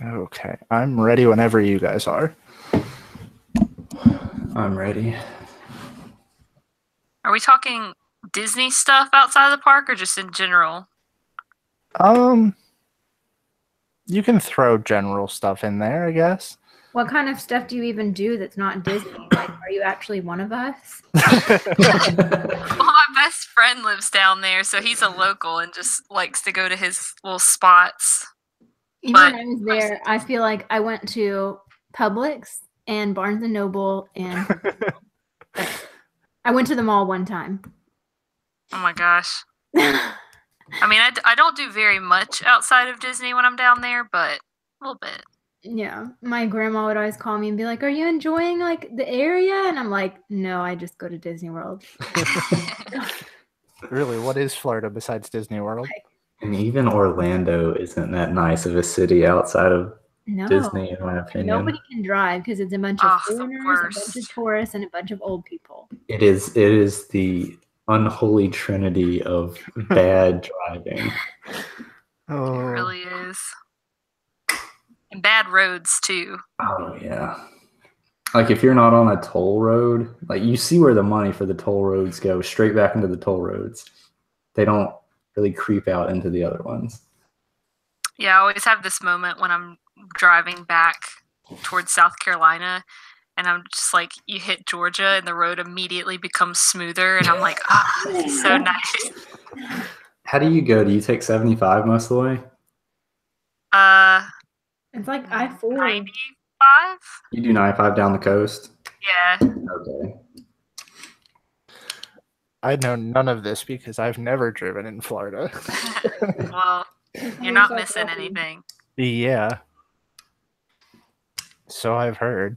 Okay, I'm ready whenever you guys are. I'm ready. Are we talking Disney stuff outside of the park or just in general? You can throw general stuff in there, I guess. What kind of stuff do you even do that's not Disney? Like, are you actually one of us? Well, my best friend lives down there, so he's a local and just likes to go to his little spots. Even when I was there, I feel like I went to Publix and Barnes and Noble, and I went to the mall one time. Oh my gosh. I mean, I don't do very much outside of Disney when I'm down there, but a little bit. Yeah, my grandma would always call me and be like, "Are you enjoying like the area?" And I'm like, "No, I just go to Disney World." Really, what is Florida besides Disney World? And even Orlando isn't that nice of a city outside of No. Disney, in my opinion. Nobody can drive because it's a bunch of foreigners, a bunch of tourists, and a bunch of old people. It is the unholy trinity of bad driving. Oh, it really is. And bad roads too. Oh yeah. Like if you're not on a toll road, like you see where the money for the toll roads go straight back into the toll roads. They don't really creep out into the other ones. Yeah, I always have this moment when I'm driving back towards South Carolina and I'm just like, you hit Georgia and the road immediately becomes smoother and I'm like, this is so nice. How do you go? Do you take 75 most of the way? It's like I-4. 95? You do 95 down the coast? Yeah. Okay. I know none of this because I've never driven in Florida. Well, you're not missing anything. Yeah. So I've heard.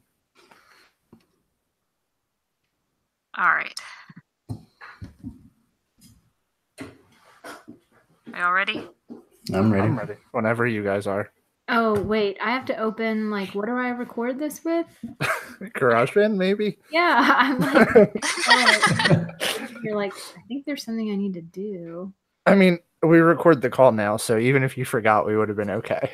All right. Are y'all ready? I'm ready. I'm ready. Whenever you guys are. Oh, wait. I have to open, like, what do I record this with? GarageBand, maybe? Yeah, I'm like, you're like, I think there's something I need to do. I mean, we record the call now, so even if you forgot, we would have been okay.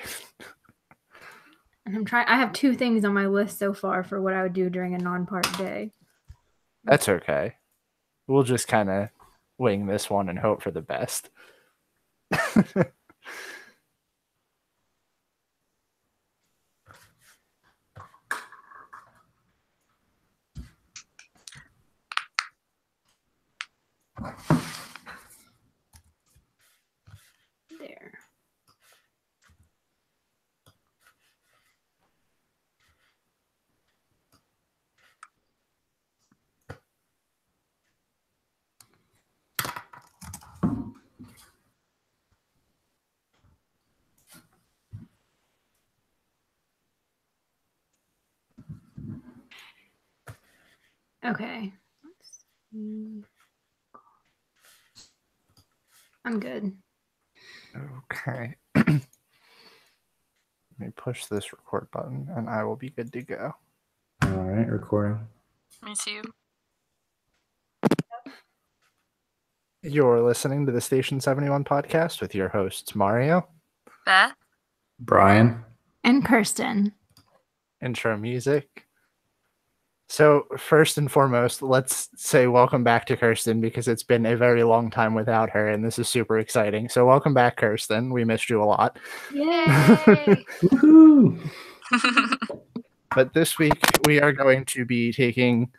And I have 2 things on my list so far for what I would do during a non-park day. That's okay. We'll just kind of wing this one and hope for the best. There. Okay. Let's see. I'm good. Okay. Let me push this record button and I will be good to go. All right, recording. Me too. You're listening to the Station 71 podcast with your hosts, Mario, Beth, Brian, and Kirsten. Intro music. So first and foremost, let's say welcome back to Kirsten because it's been a very long time without her and this is super exciting. So welcome back, Kirsten. We missed you a lot. yay! But this week we are going to be taking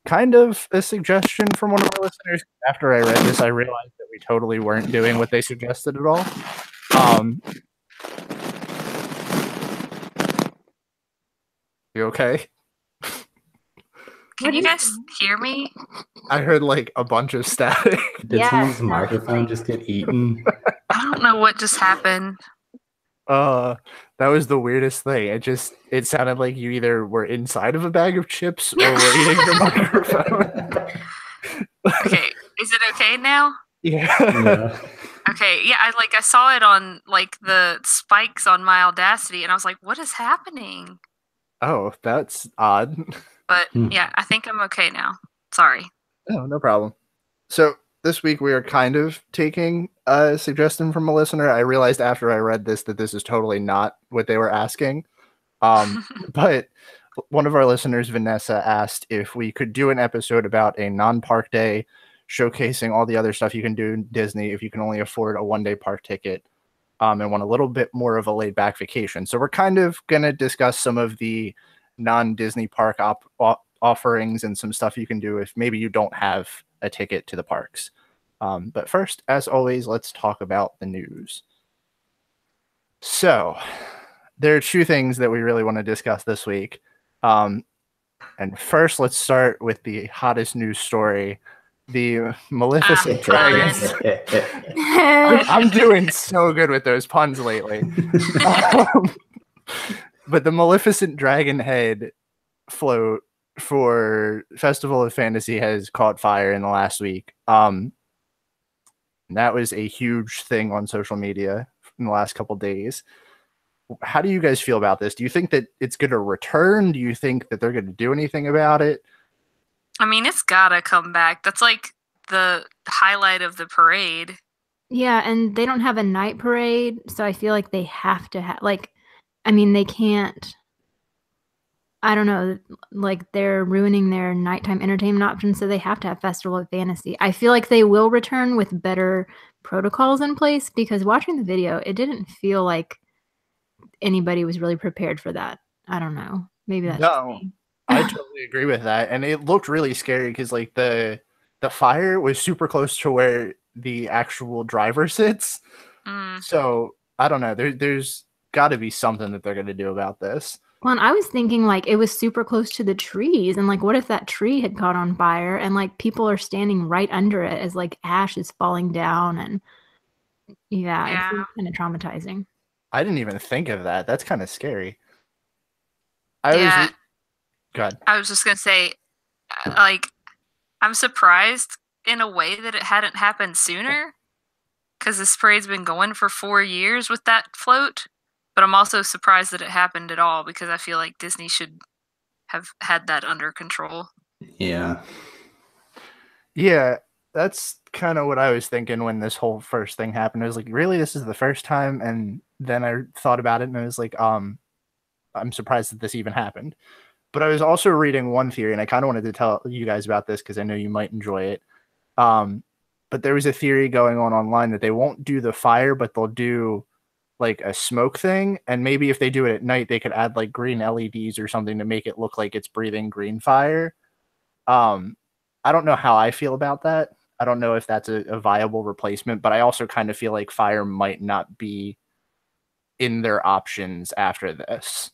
kind of a suggestion from one of our listeners. After I read this, I realized that we totally weren't doing what they suggested at all. You okay? Can you guys hear me? I heard like a bunch of static. Did someone's microphone just get eaten? I don't know what just happened. That was the weirdest thing. It sounded like you either were inside of a bag of chips or were eating your microphone. Okay, is it okay now? Yeah. Okay, yeah, I saw it on like the spikes on my Audacity and I was like, what is happening? Oh, that's odd. But yeah, I think I'm okay now. Sorry. Oh, no problem. So this week we are kind of taking suggestion from a listener. I realized after I read this that this is totally not what they were asking. But one of our listeners, Vanessa, asked if we could do an episode about a non-park day, showcasing all the other stuff you can do in Disney if you can only afford a one-day park ticket, and want a little bit more of a laid-back vacation. So we're kind of going to discuss some of the non-Disney park offerings and some stuff you can do if maybe you don't have a ticket to the parks. But first, as always, let's talk about the news. So there are two things that we really want to discuss this week. And first, let's start with the hottest news story, the Maleficent dragons. I'm doing so good with those puns lately. But the Maleficent dragon head float for Festival of Fantasy has caught fire in the last week. That was a huge thing on social media in the last couple days. How do you guys feel about this? Do you think that it's going to return? Do you think that they're going to do anything about it? I mean, it's gotta come back. That's like the highlight of the parade. Yeah, and they don't have a night parade, so I feel like they have to have, like, I mean, they can't, I don't know, like, they're ruining their nighttime entertainment options, so they have to have Festival of Fantasy. I feel like they will return with better protocols in place, because watching the video, it didn't feel like anybody was really prepared for that. I don't know. Maybe that's just me. I totally agree with that. And it looked really scary because like the fire was super close to where the actual driver sits. So I don't know. There's got to be something that they're going to do about this. Well, and I was thinking like it was super close to the trees, and like what if that tree had caught on fire and like people are standing right under it as like ash is falling down, and yeah. It's kind of traumatizing. I didn't even think of that. That's kind of scary. God. I was just gonna say, like, I'm surprised in a way that it hadn't happened sooner, because this parade's been going for 4 years with that float. But I'm also surprised that it happened at all, because I feel like Disney should have had that under control. Yeah. Yeah, that's kind of what I was thinking when this whole first thing happened. I was like, really, this is the first time? And then I thought about it and I was like, I'm surprised that this even happened. But I was also reading one theory, and I kind of wanted to tell you guys about this because I know you might enjoy it. But there was a theory going on online that they won't do the fire, but they'll do like a smoke thing. And maybe if they do it at night, they could add like green LEDs or something to make it look like it's breathing green fire. I don't know how I feel about that. I don't know if that's a viable replacement, but I also kind of feel like fire might not be in their options after this.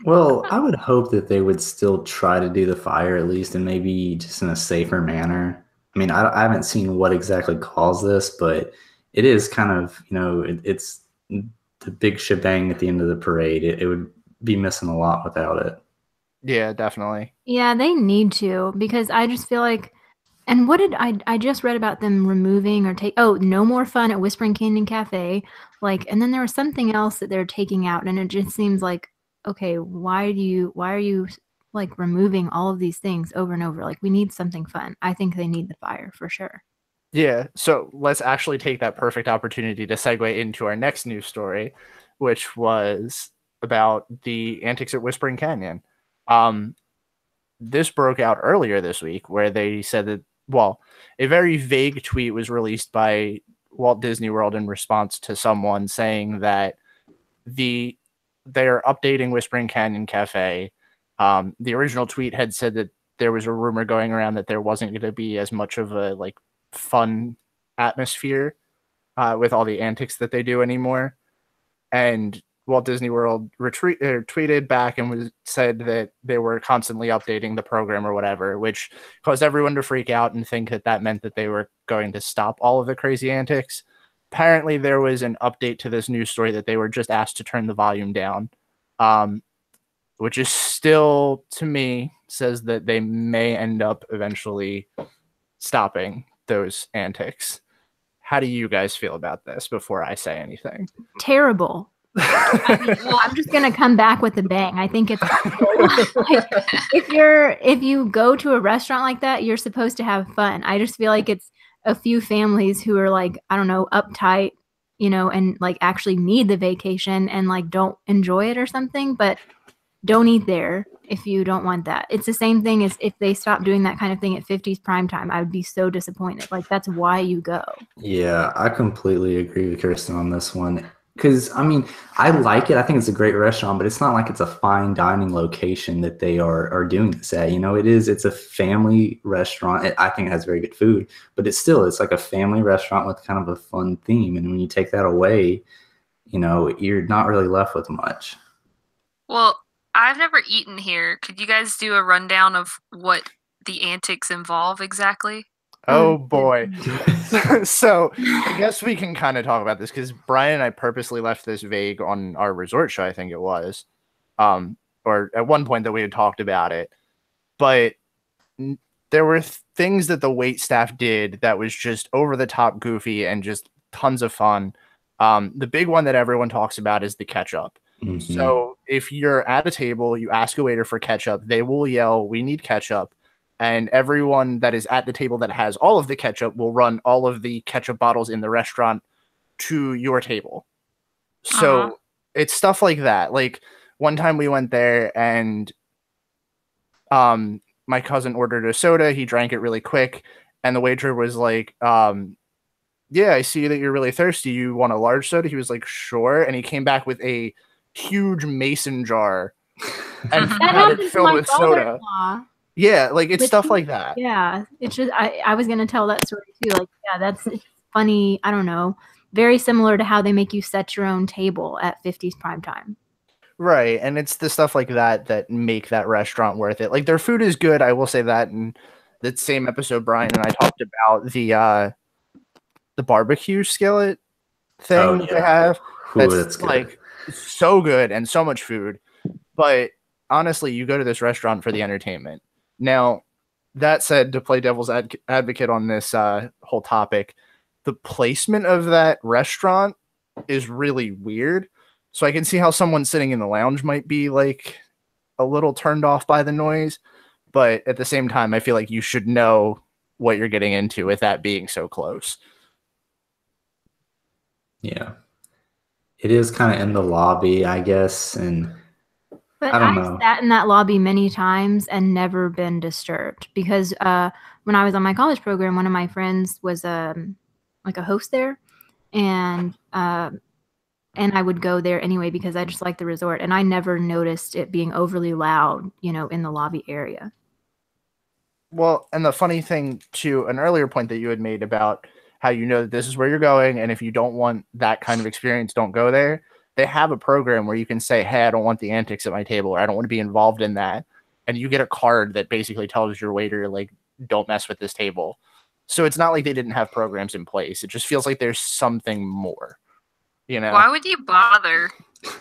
Well, I would hope that they would still try to do the fire at least, and maybe just in a safer manner. I mean, I haven't seen what exactly caused this, but it is kind of, it's the big shebang at the end of the parade. It would be missing a lot without it. Yeah, definitely. Yeah, they need to, because I just feel like, and what did I just read about them removing or no more fun at Whispering Canyon Cafe, like, and then there was something else that they're taking out, and it just seems like, okay, why are you like removing all of these things over and over? Like, we need something fun. I think they need the fire for sure. Yeah, so let's actually take that perfect opportunity to segue into our next news story, which was about the antics at Whispering Canyon. This broke out earlier this week where they said that, well, a very vague tweet was released by Walt Disney World in response to someone saying that they're updating Whispering Canyon Cafe. The original tweet had said that there was a rumor going around that there wasn't going to be as much of a like fun atmosphere with all the antics that they do anymore. And Walt Disney World tweeted back and said that they were constantly updating the program or whatever, which caused everyone to freak out and think that meant that they were going to stop all of the crazy antics. Apparently, there was an update to this news story that they were just asked to turn the volume down, which is still, to me, says that they may end up eventually stopping those antics. How do you guys feel about this before I say anything? Terrible. I'm just gonna come back with a bang. I think it's like, if you go to a restaurant like that, you're supposed to have fun. I just feel like it's a few families who are like, I don't know, uptight, you know, and like actually need the vacation and like don't enjoy it or something, but don't eat there if you don't want that. It's the same thing as if they stop doing that kind of thing at 50s primetime. I would be so disappointed. Like, that's why you go. Yeah, I completely agree with Kirsten on this one. Because, I mean, I like it. I think it's a great restaurant, but it's not like it's a fine dining location that they are doing this at. You know, it's a family restaurant. I think it has very good food, but it's like a family restaurant with kind of a fun theme. And when you take that away, you know, you're not really left with much. Well, I've never eaten here. Could you guys do a rundown of what the antics involve exactly? Oh boy. So I guess we can kind of talk about this because Brian and I purposely left this vague on our resort show, I think it was. Or at one point that we had talked about it. But there were things that the wait staff did that was just over the top goofy and just tons of fun. The big one that everyone talks about is the ketchup. Mm-hmm. So if you're at a table, you ask a waiter for ketchup, they will yell, "We need ketchup." And everyone that is at the table that has all of the ketchup will run all of the ketchup bottles in the restaurant to your table. So it's stuff like that. Like one time we went there and my cousin ordered a soda. He drank it really quick. And the waiter was like, yeah, I see that you're really thirsty. You want a large soda? He was like, sure. And he came back with a huge mason jar and had it filled with soda. Yeah, like it's stuff like that. Yeah, it's just I was gonna tell that story too. Like, yeah, it's funny. I don't know, very similar to how they make you set your own table at 50s primetime. Right, and it's the stuff like that that make that restaurant worth it. Like their food is good, I will say that. In that same episode, Brian and I talked about the barbecue skillet thing that they have. That's like so good and so much food. But honestly, you go to this restaurant for the entertainment. Now, that said, to play devil's advocate on this whole topic, the placement of that restaurant is really weird. So I can see how someone sitting in the lounge might be like a little turned off by the noise. But at the same time, I feel like you should know what you're getting into with that being so close. Yeah. It is kind of in the lobby, I guess, and but I don't know. I've sat in that lobby many times and never been disturbed because when I was on my college program, one of my friends was like a host there, and I would go there anyway because I just like the resort, and I never noticed it being overly loud, you know, in the lobby area. Well, and the funny thing to an earlier point that you had made about how you know that this is where you're going, and if you don't want that kind of experience, don't go there. They have a program where you can say, hey, I don't want the antics at my table, or I don't want to be involved in that. And you get a card that basically tells your waiter, like, don't mess with this table. So it's not like they didn't have programs in place. It just feels like there's something more, you know? Why would you bother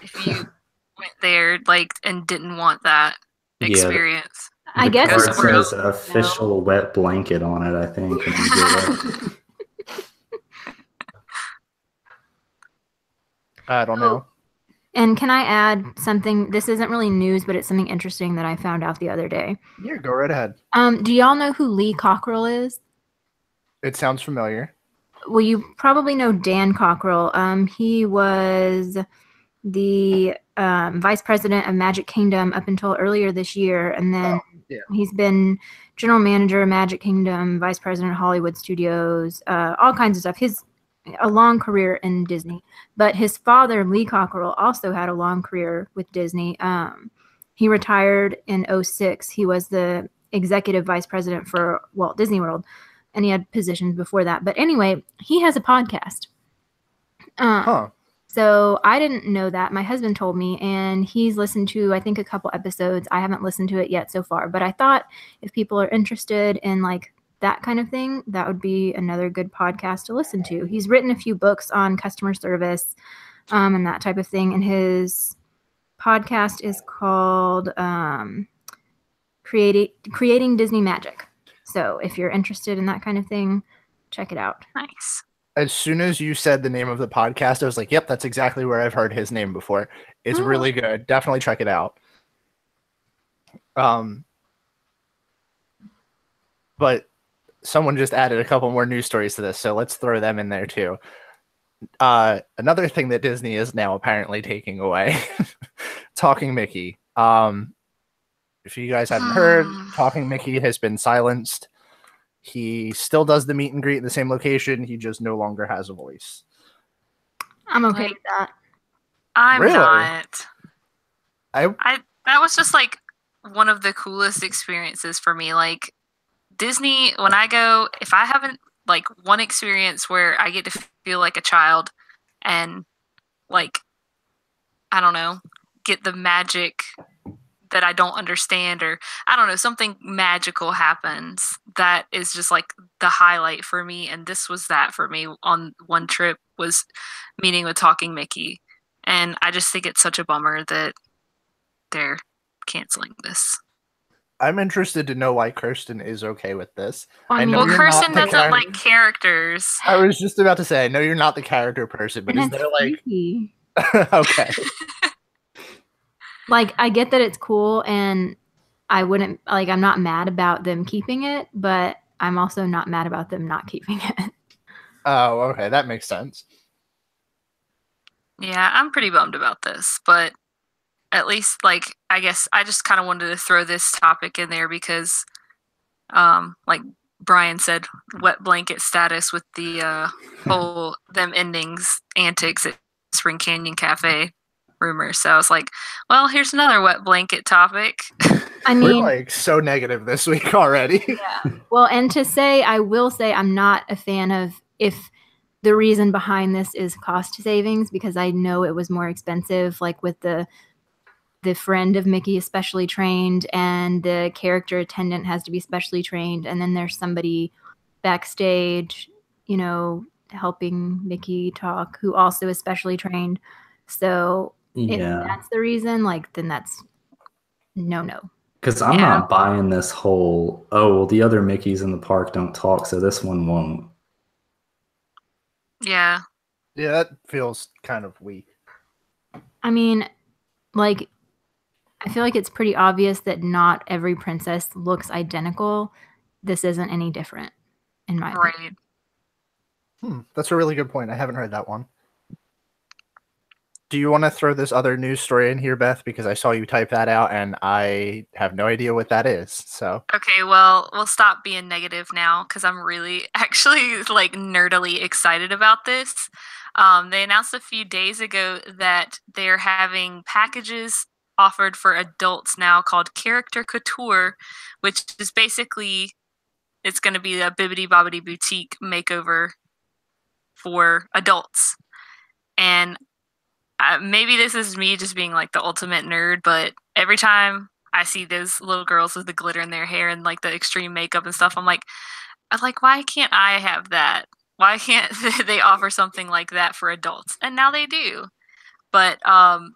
if you went there, like, and didn't want that experience? I guess it says official wet blanket on it, I think. I don't know. And can I add something? This isn't really news, but it's something interesting that I found out the other day. Yeah, go right ahead. Do y'all know who Lee Cockrell is? It sounds familiar. Well, you probably know Dan Cockrell. He was the vice president of Magic Kingdom up until earlier this year, and then he's been general manager of Magic Kingdom, vice president of Hollywood Studios, all kinds of stuff. A long career in Disney, but his father, Lee Cockrell, also had a long career with Disney. He retired in 2006. He was the executive vice president for Walt Disney World, and he had positions before that. But anyway, he has a podcast. So I didn't know that. My husband told me, and he's listened to, I think, a couple episodes. I haven't listened to it yet so far, but I thought if people are interested in like that kind of thing, that would be another good podcast to listen to. He's written a few books on customer service and that type of thing. And his podcast is called Creating Disney Magic. So if you're interested in that kind of thing, check it out. Nice. As soon as you said the name of the podcast, I was like, yep, that's exactly where I've heard his name before. It's really good. Definitely check it out. But someone just added a couple more news stories to this, so let's throw them in there too. Another thing that Disney is now apparently taking away, Talking Mickey. If you guys haven't heard, Talking Mickey has been silenced. He still does the meet and greet in the same location. He just no longer has a voice. I'm okay with that. I'm Really? not. I that was just like one of the coolest experiences for me. Like Disney, when I go, if I haven't like one experience where I get to feel like a child and like, I don't know, get the magic that I don't understand, or I don't know, something magical happens, that is just like the highlight for me. And this was that for me on one trip, was meeting with Talking Mickey. And I just think it's such a bummer that they're canceling this. I'm interested to know why Kirsten is okay with this. I know Well, you're Kirsten not the doesn't like characters. I was just about to say, I know you're not the character person, but and is it's there like freaky. okay? Like, I get that it's cool, and I wouldn't like. I'm not mad about them keeping it, but I'm also not mad about them not keeping it. Oh, okay, that makes sense. Yeah, I'm pretty bummed about this, but at least, like, I guess I just kind of wanted to throw this topic in there because, like Brian said, wet blanket status with the whole them endings antics at Spring Canyon Cafe rumors. So I was like, well, here's another wet blanket topic. I We're mean, like so negative this week already. yeah. Well, and to say, I will say I'm not a fan of if the reason behind this is cost savings, because I know it was more expensive, like with the friend of Mickey is specially trained and the character attendant has to be specially trained. And then there's somebody backstage, you know, helping Mickey talk who also is specially trained. So if that's the reason, like, then that's no. Because I'm not buying this whole, oh, well, the other Mickeys in the park don't talk, so this one won't. Yeah. Yeah, that feels kind of weak. I mean, like, I feel like it's pretty obvious that not every princess looks identical. This isn't any different, in my opinion. That's a really good point. I haven't heard that one. Do you want to throw this other news story in here, Beth? Because I saw you type that out, and I have no idea what that is. So Okay, well, we'll stop being negative now because I'm really actually like nerdily excited about this. They announced a few days ago that they're having packages offered for adults now called Character Couture, which is basically, it's going to be a Bibbidi Bobbidi Boutique makeover for adults. And maybe this is me just being like the ultimate nerd, but every time I see those little girls with the glitter in their hair and like the extreme makeup and stuff, I'm like, why can't I have that? Why can't they offer something like that for adults? And now they do. But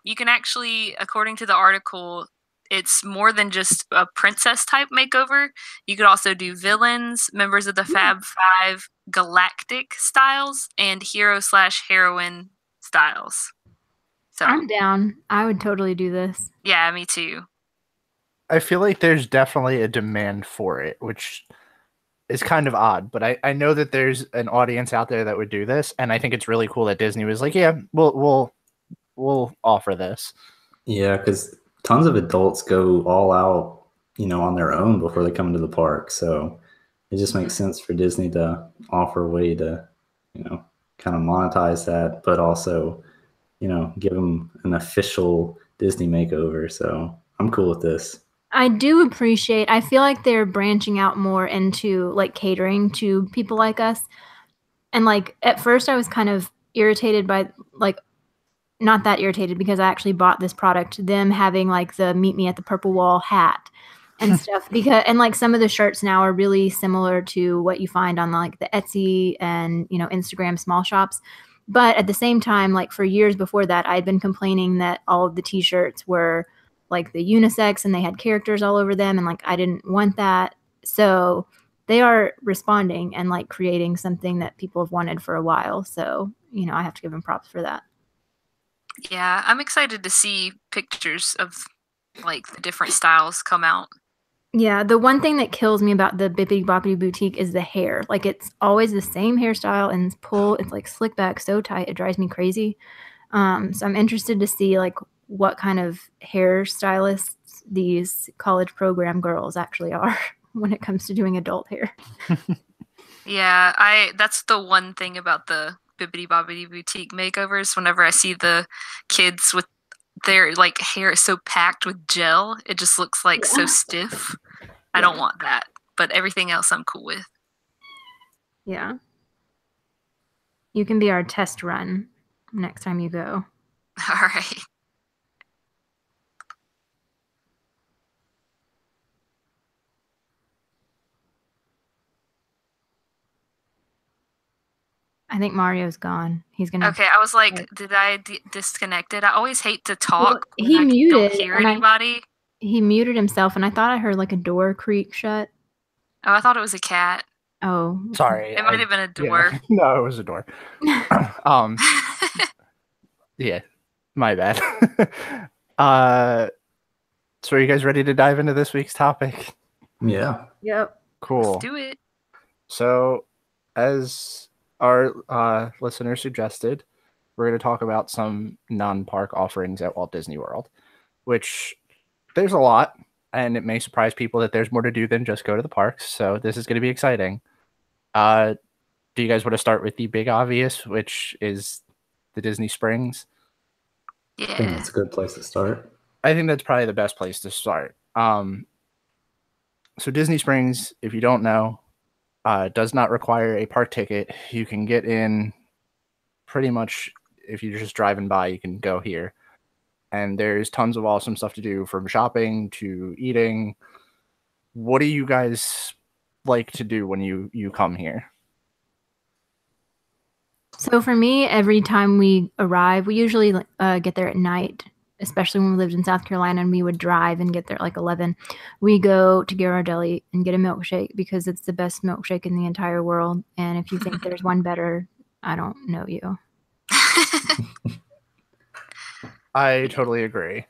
you can actually, according to the article, it's more than just a princess type makeover. You could also do villains, members of the Fab Five, galactic styles, and hero/heroine styles. So I'm down. I would totally do this. Yeah, me too. I feel like there's definitely a demand for it, which is kind of odd. But I know that there's an audience out there that would do this, and I think it's really cool that Disney was like, yeah, we'll offer this. Yeah, because tons of adults go all out, on their own before they come into the park. So it just makes sense for Disney to offer a way to, kind of monetize that, but also, give them an official Disney makeover. So I'm cool with this. I do appreciate, I feel like they're branching out more into like catering to people like us. And like at first I was kind of irritated by like, not that irritated because I actually bought this product, them having like the meet me at the purple wall hat and stuff, because and like some of the shirts now are really similar to what you find on like the Etsy and Instagram small shops. But at the same time, like for years before that, I'd been complaining that all of the t-shirts were like the unisex and they had characters all over them, and like I didn't want that. So they are responding and like creating something that people have wanted for a while. So I have to give them props for that. Yeah, I'm excited to see pictures of like the different styles come out. Yeah, the one thing that kills me about the Bippity Boppity Boutique is the hair. Like, it's always the same hairstyle and it's like slick back so tight, it drives me crazy. So I'm interested to see like what kind of hairstylists these college program girls actually are when it comes to doing adult hair. Yeah, that's the one thing about the Bibbidi Bobbidi Boutique makeovers. Whenever I see the kids with their like hair is so packed with gel, it just looks like so stiff. I don't want that. But everything else I'm cool with. Yeah. You can be our test run next time you go. All right. I think Mario's gone. He's gonna. Okay, I was like, did I disconnect it? I always hate to talk when he I muted, don't hear and anybody. He muted himself, and I thought I heard like a door creak shut. Oh, I thought it was a cat. Oh, Sorry. It might have been a door. Yeah. No, it was a door. Yeah, my bad. So are you guys ready to dive into this week's topic? Yeah. Yep. Cool. Let's do it. So, as our listeners suggested, we're going to talk about some non-park offerings at Walt Disney World, which there's a lot, and it may surprise people that there's more to do than just go to the parks. So this is going to be exciting. Do you guys want to start with the big obvious, which is the Disney Springs? I think Yeah. that's a good place to start. I think that's probably the best place to start. So Disney Springs, if you don't know, does not require a park ticket. You can get in pretty much if you're just driving by, you can go here. And there's tons of awesome stuff to do, from shopping to eating. What do you guys like to do when you come here? So for me, every time we arrive, we usually get there at night, especially when we lived in South Carolina and we would drive and get there at like 11. We go to Ghirardelli and get a milkshake because it's the best milkshake in the entire world. And if you think there's one better, I don't know you. I totally agree.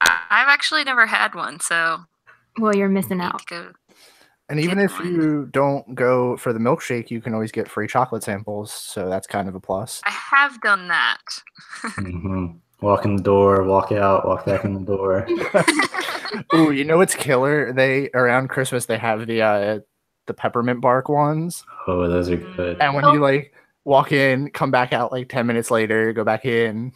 I've actually never had one, so Well, you're missing I need out. to go. And even Get if one. you don't go for the milkshake, you can always get free chocolate samples. So that's kind of a plus. I have done that. Mm-hmm. Walk in the door, walk out, walk back in the door. Ooh, you know what's killer? They around Christmas they have the peppermint bark ones. Oh, those are good. And when you like walk in, come back out like 10 minutes later, go back in.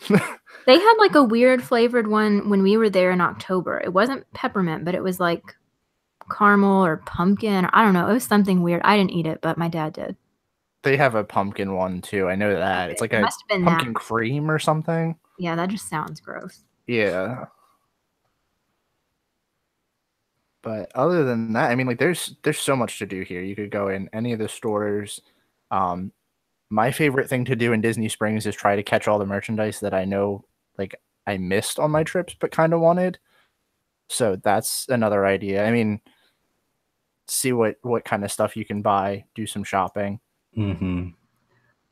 They had like a weird flavored one when we were there in October. It wasn't peppermint, but it was like caramel or pumpkin. I don't know. It was something weird. I didn't eat it, but my dad did. They have a pumpkin one too. I know that. Okay, It's like it a must have been pumpkin that. cream or something. Yeah, that just sounds gross. Yeah. But other than that, I mean, like there's so much to do here. You could go in any of the stores. My favorite thing to do in Disney Springs is try to catch all the merchandise that I know like I missed on my trips but kind of wanted. So that's another idea. I mean, see what kind of stuff you can buy, do some shopping. Mm-hmm.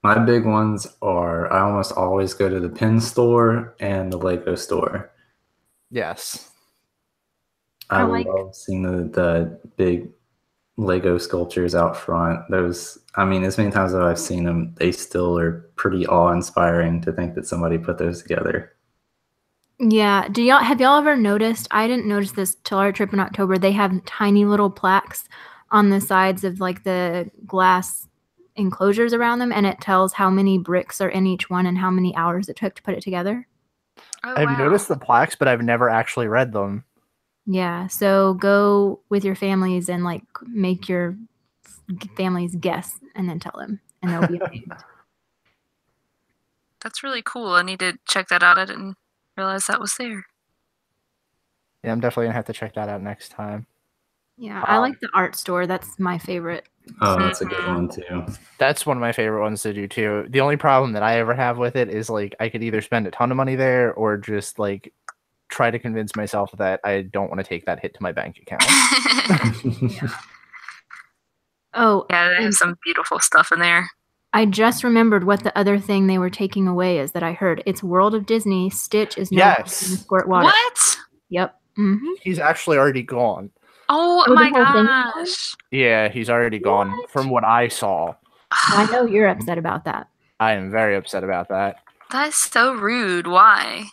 My big ones are I almost always go to the pin store and the Lego store. Yes. I love seeing the big Lego sculptures out front. Those, I mean, as many times as I've seen them, they still are pretty awe-inspiring to think that somebody put those together. Yeah. Have y'all ever noticed? I didn't notice this till our trip in October. They have tiny little plaques on the sides of like the glass enclosures around them, and it tells how many bricks are in each one and how many hours it took to put it together. Oh, I've wow. noticed the plaques, but I've never actually read them. Yeah. So go with your families and like make your families guess and then tell them, and they'll be amazed. That's really cool. I need to check that out. I didn't realize that was there. Yeah, I'm definitely gonna have to check that out next time. Yeah, I like the art store. That's my favorite. Oh, that's a good one too. That's one of my favorite ones to do too. The only problem that I ever have with it is like I could either spend a ton of money there or just like try to convince myself that I don't want to take that hit to my bank account. Oh, Yeah, they have some beautiful stuff in there. I just remembered what the other thing they were taking away is that I heard. It's World of Disney. Stitch is no longer Yes. gonna squirt water. What? Yep. Mm-hmm. He's actually already gone. Oh Oh, the my whole thing is gone? gosh. Yeah, he's already gone. What? From what I saw, I know you're upset about that. I am very upset about that. That's so rude. Why?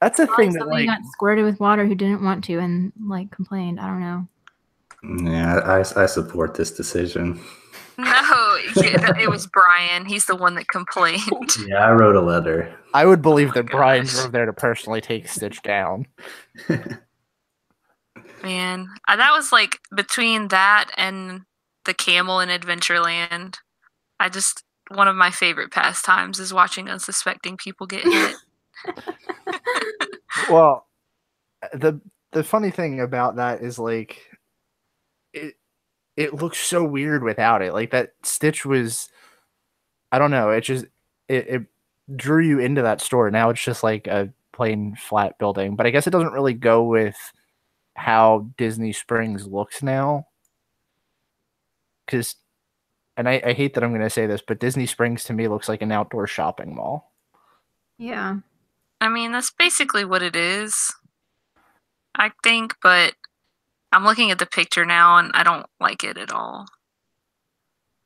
That's a Probably thing that somebody like got squirted with water who didn't want to and like complained. I don't know. Yeah, I support this decision. No, it was Brian. He's the one that complained. Yeah, I wrote a letter. I would believe my that Brian gosh. drove there to personally take Stitch down. Man, that was like between that and the camel in Adventureland. One of my favorite pastimes is watching unsuspecting people get hit. Well, the funny thing about that is like it looks so weird without it. Like that Stitch was, I don't know. It drew you into that store. Now it's just like a plain flat building. But I guess it doesn't really go with how Disney Springs looks now. Because, and I hate that I'm going to say this, but Disney Springs to me looks like an outdoor shopping mall. Yeah. I mean, that's basically what it is, I think, but I'm looking at the picture now and I don't like it at all.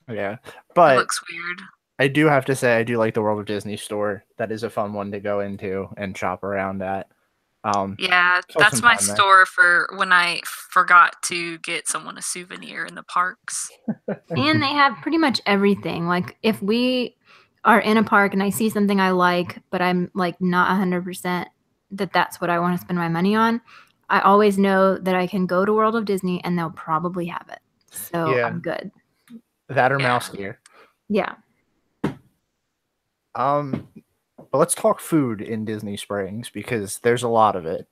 Yeah, It but looks weird. I do have to say I do like the World of Disney store. That is a fun one to go into and shop around at. Yeah, Spend that's some my time there. store for when I forgot to get someone a souvenir in the parks. And they have pretty much everything. Like if we are in a park and I see something I like, but I'm like not 100% that that's what I want to spend my money on, I always know that I can go to World of Disney and they'll probably have it. So Yeah. I'm good. That or Yeah. Mouse Gear. Yeah. But let's talk food in Disney Springs because there's a lot of it.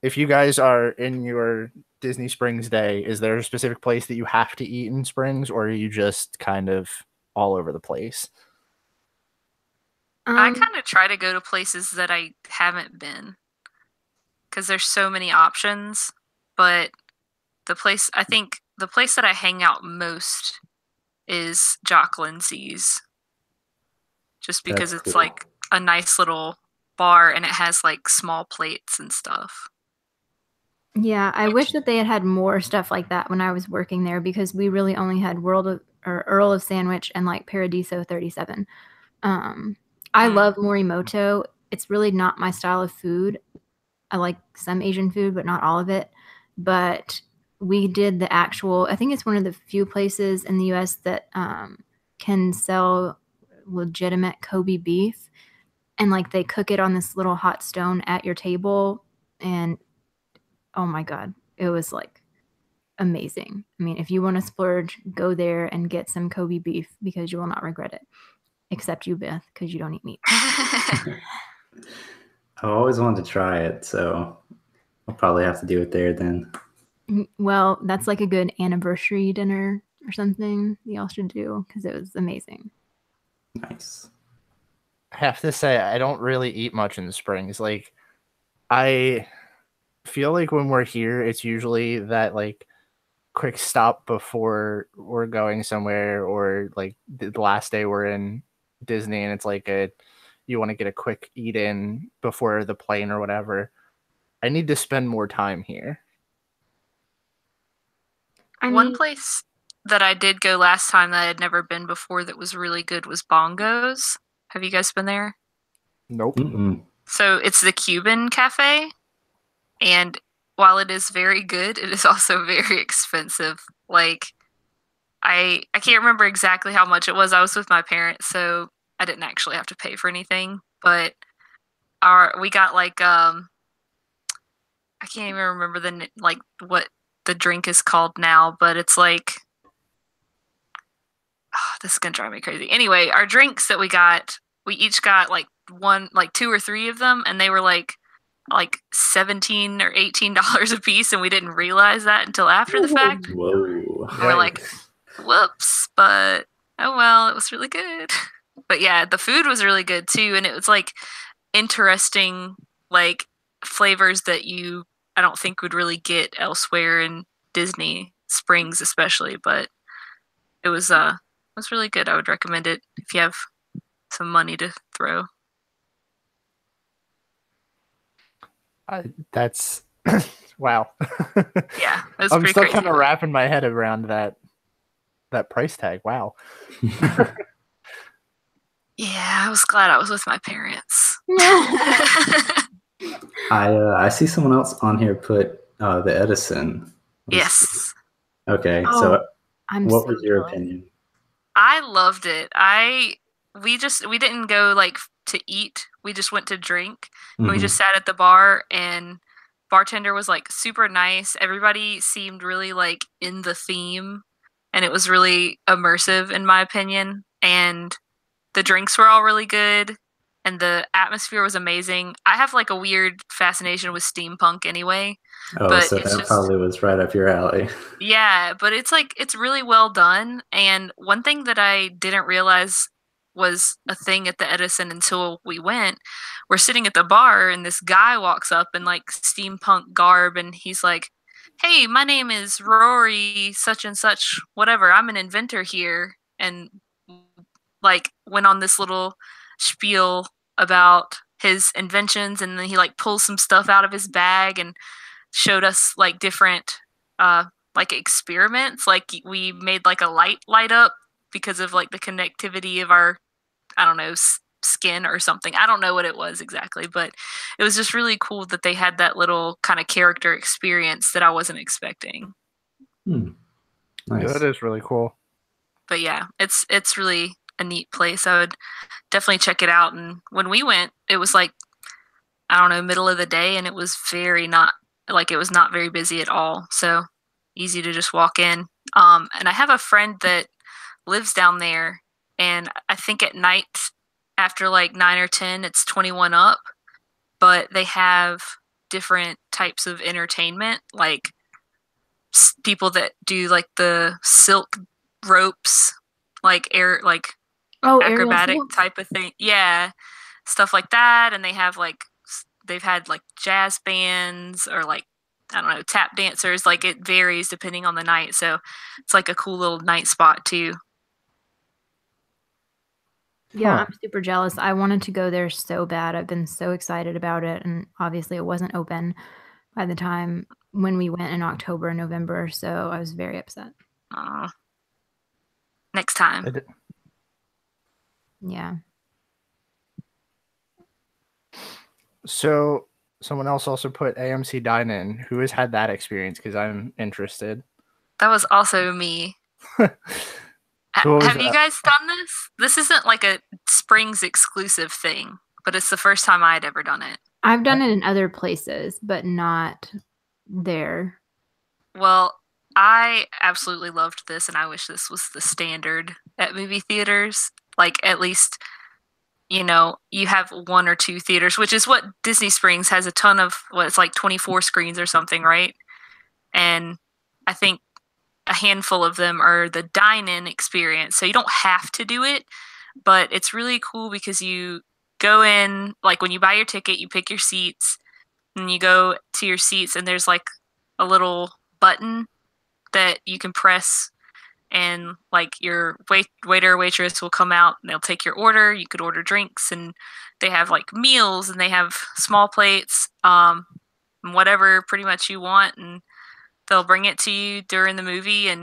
If you guys are in your Disney Springs day, is there a specific place that you have to eat in Springs, or are you just kind of all over the place? I kind of try to go to places that I haven't been because there's so many options. But I think the place that I hang out most is Jock Lindsay's, just because That's it's cool. like a nice little bar and it has like small plates and stuff. Yeah, I wish that they had had more stuff like that when I was working there because we really only had Earl of Sandwich and like Paradiso 37. I love Morimoto. It's really not my style of food. I like some Asian food, but not all of it. But we did the actual, I think it's one of the few places in the US that can sell legitimate Kobe beef. And like they cook it on this little hot stone at your table. And oh my God, it was like amazing. I mean, if you want to splurge, go there and get some Kobe beef because you will not regret it. Except you, Beth, because you don't eat meat. I've always wanted to try it, so I'll probably have to do it there then. Well, that's like a good anniversary dinner or something y'all should do because it was amazing. Nice. I have to say, I don't really eat much in the Springs. Like, I feel like when we're here, it's usually that like quick stop before we're going somewhere, or like the last day we're in Disney, and it's like you want to get a quick eat in before the plane or whatever. I need to spend more time here. One place that I did go last time that I had never been before that was really good was Bongo's. Have you guys been there? Nope. Mm-mm. So it's the Cuban cafe, and while it is very good, it is also very expensive. Like I can't remember exactly how much it was. I was with my parents, so I didn't actually have to pay for anything. But we got like I can't even remember what the drink is called now, but it's like this is gonna drive me crazy. Anyway, our drinks that we each got like two or three of them, and they were like $17 or $18 a piece, and we didn't realize that until after the fact. Whoa. And we're like, whoops, but oh well, it was really good. But yeah, the food was really good too, and it was like interesting like flavors that I don't think would really get elsewhere in Disney Springs especially, but it was really good. I would recommend it if you have some money to throw. That's Wow. Yeah, it was I'm pretty still crazy. kind of wrapping my head around that price tag. Wow. Yeah, I was glad I was with my parents. I see someone else on here put the Edison. Yes. Okay, Oh, so I'm what so was your jealous. opinion? I loved it. We didn't go like to eat. We just went to drink. And we Mhm. just sat at the bar, and bartender was like super nice. Everybody seemed really like in the theme, and it was really immersive in my opinion. And the drinks were all really good, and the atmosphere was amazing. I have like a weird fascination with steampunk anyway, Oh, but so it's that just probably was right up your alley. yeah, but it's really well done. And one thing that I didn't realize was a thing at the Edison until we went. We're sitting at the bar and this guy walks up in like steampunk garb and he's like, "Hey, my name is Rory such and such, whatever. I'm an inventor here." And like went on this little spiel about his inventions, and then he like pulls some stuff out of his bag and showed us like different uh like experiments. Like we made like a light up because of like the connectivity of our, I don't know, skin or something. I don't know what it was exactly, but it was just really cool that they had that little kind of character experience that I wasn't expecting. Hmm. Yeah, Nice. that is really cool. But yeah, it's really a neat place. I would definitely check it out. And when we went, it was like, I don't know, middle of the day, and it was very not like it was not very busy at all. So easy to just walk in. And I have a friend that lives down there, and I think at night after like 9 or 10, it's 21 up, but they have different types of entertainment, like people that do like the silk ropes, like air, like Oh, aerial acrobatic silk. type of thing. Yeah, stuff like that. And they have like they've had like jazz bands or like, I don't know, tap dancers. Like it varies depending on the night. So it's like a cool little night spot too. Yeah, Huh. I'm super jealous. I wanted to go there so bad. I've been so excited about it, and obviously it wasn't open by the time when we went in October and November, so I was very upset. Next time. I did- Yeah. So someone else also put AMC Dine-In. Who has had that experience? Because I'm interested. That was also me. So what was Have you guys done this? This isn't like a Springs exclusive thing, but it's the first time I'd ever done it. I've done it in other places, but not there. Well, I absolutely loved this, and I wish this was the standard at movie theaters. Like, at least, you know, you have 1 or 2 theaters, which is what Disney Springs has a ton of, what, it's like 24 screens or something, right? And I think a handful of them are the dine-in experience. So you don't have to do it, but it's really cool because you go in, like when you buy your ticket, you pick your seats, and you go to your seats, and there's like a little button that you can press, and like your waiter or waitress will come out and they'll take your order. You could order drinks, and they have like meals, and they have small plates, and whatever pretty much you want, and they'll bring it to you during the movie, and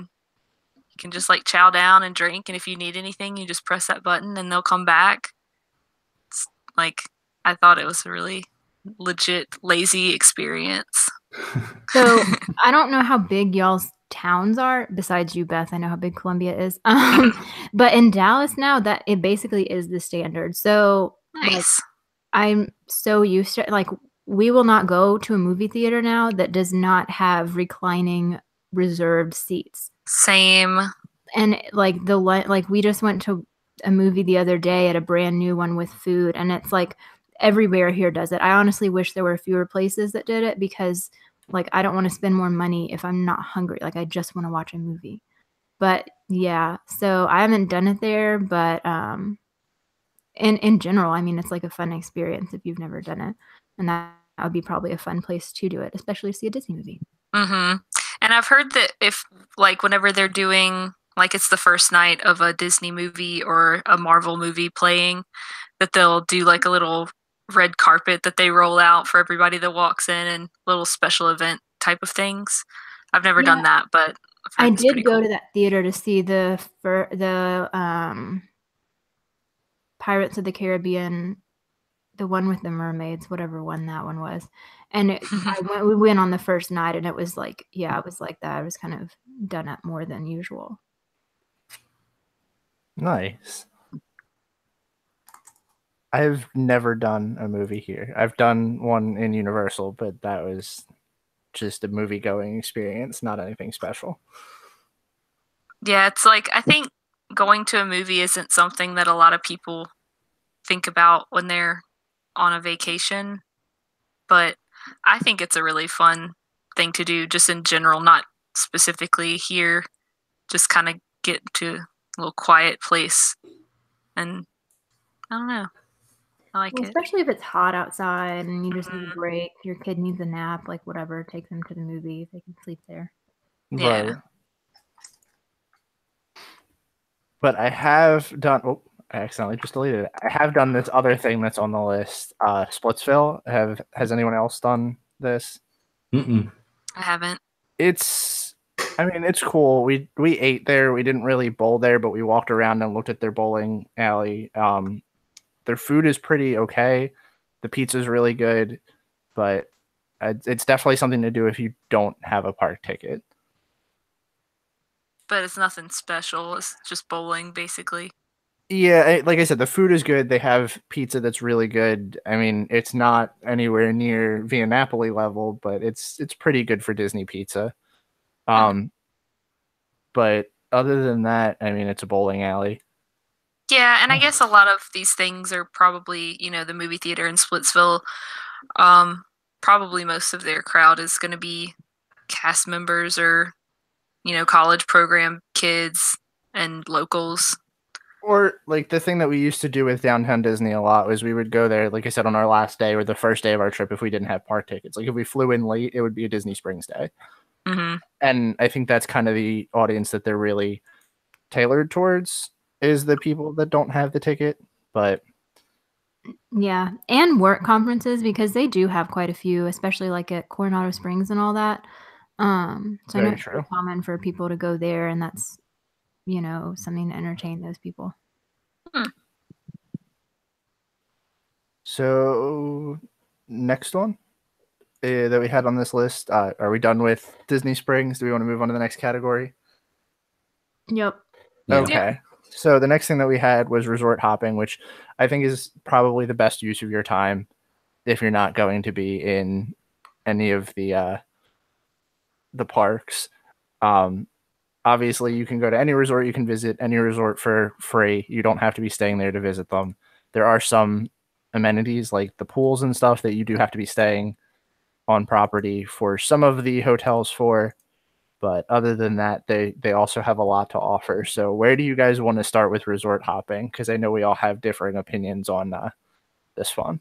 you can just like chow down and drink, and if you need anything, you just press that button and they'll come back. It's like, I thought it was a really legit lazy experience. So I don't know how big y'all's towns are. Besides you, Beth, I know how big Columbia is. But in Dallas now, that it basically is the standard. So like, Nice. I'm so used to like we will not go to a movie theater now that does not have reclining reserved seats. Same. And like like we just went to a movie the other day at a brand new one with food, and it's like everywhere here does it. I honestly wish there were fewer places that did it because like I don't want to spend more money if I'm not hungry. Like I just want to watch a movie. But yeah, so I haven't done it there, but in general, I mean it's like a fun experience if you've never done it. And that would be probably a fun place to do it, especially to see a Disney movie. Mm-hmm. And I've heard that if, like, whenever they're doing, like, it's the first night of a Disney movie or a Marvel movie playing, that they'll do, like, a little red carpet that they roll out for everybody that walks in, and little special event type of things. I've never Yeah. done that, but I it's pretty did go cool. to that theater to see the Pirates of the Caribbean, the one with the mermaids, whatever one that one was. And we went on the first night, and it was like, yeah, it was like that. I was kind of done up more than usual. Nice. I've never done a movie here. I've done one in Universal, but that was just a movie going experience, not anything special. Yeah, it's like I think going to a movie isn't something that a lot of people think about when they're on a vacation, but I think it's a really fun thing to do just in general, not specifically here. Just kind of get to a little quiet place, and I don't know. I like it. Especially if it's hot outside and you just need a break. Your kid needs a nap, like whatever. Take them to the movie. They can sleep there. Yeah. Right. But I have done. Oh, I accidentally just deleted it. I have done this other thing that's on the list. Splitsville. Has anyone else done this? Mm-mm. I haven't. I mean, it's cool. We ate there. We didn't really bowl there, but we walked around and looked at their bowling alley. Their food is pretty okay. The pizza's really good, but it's definitely something to do if you don't have a park ticket. But it's nothing special. It's just bowling, basically. Yeah, like I said, the food is good. They have pizza that's really good. I mean, it's not anywhere near Via Napoli level, but it's pretty good for Disney pizza. But other than that, I mean, it's a bowling alley. Yeah, and I guess a lot of these things are probably, the movie theater in Splitsville. Probably most of their crowd is going to be cast members or, college program kids and locals. Or like the thing that we used to do with Downtown Disney a lot was we would go there, like I said, on our last day or the first day of our trip if we didn't have park tickets. Like if we flew in late, it would be a Disney Springs day. Mm-hmm. And I think that's kind of the audience that they're really tailored towards is the people that don't have the ticket. But yeah, and work conferences because they do have quite a few, especially like at Coronado Springs and all that. So I know it's very common for people to go there, and that's something to entertain those people. So next one that we had on this list, are we done with Disney Springs? Do we want to move on to the next category? Yep. Okay. Yeah. So the next thing that we had was resort hopping, which I think is probably the best use of your time if you're not going to be in any of the parks. Obviously, you can go to any resort. You can visit any resort for free. You don't have to be staying there to visit them. There are some amenities like the pools and stuff that you do have to be staying on property for some of the hotels for. But other than that, they also have a lot to offer. So where do you guys want to start with resort hopping? Because I know we all have differing opinions on this one.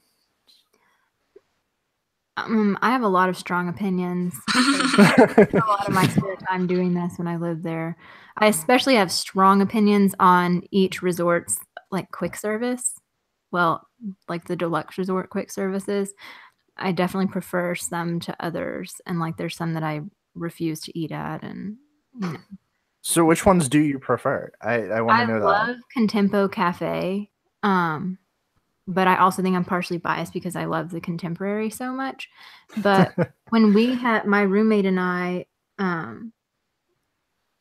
I have a lot of strong opinions. I spent a lot of my spare time doing this when I lived there. I especially have strong opinions on each resort's like quick service. Well, like the deluxe resort quick services. I definitely prefer some to others, and like there's some that I refuse to eat at, and So which ones do you prefer? I want to know that. I love Contempo Cafe, but I also think I'm partially biased because I love the Contemporary so much. But when we had my roommate and I,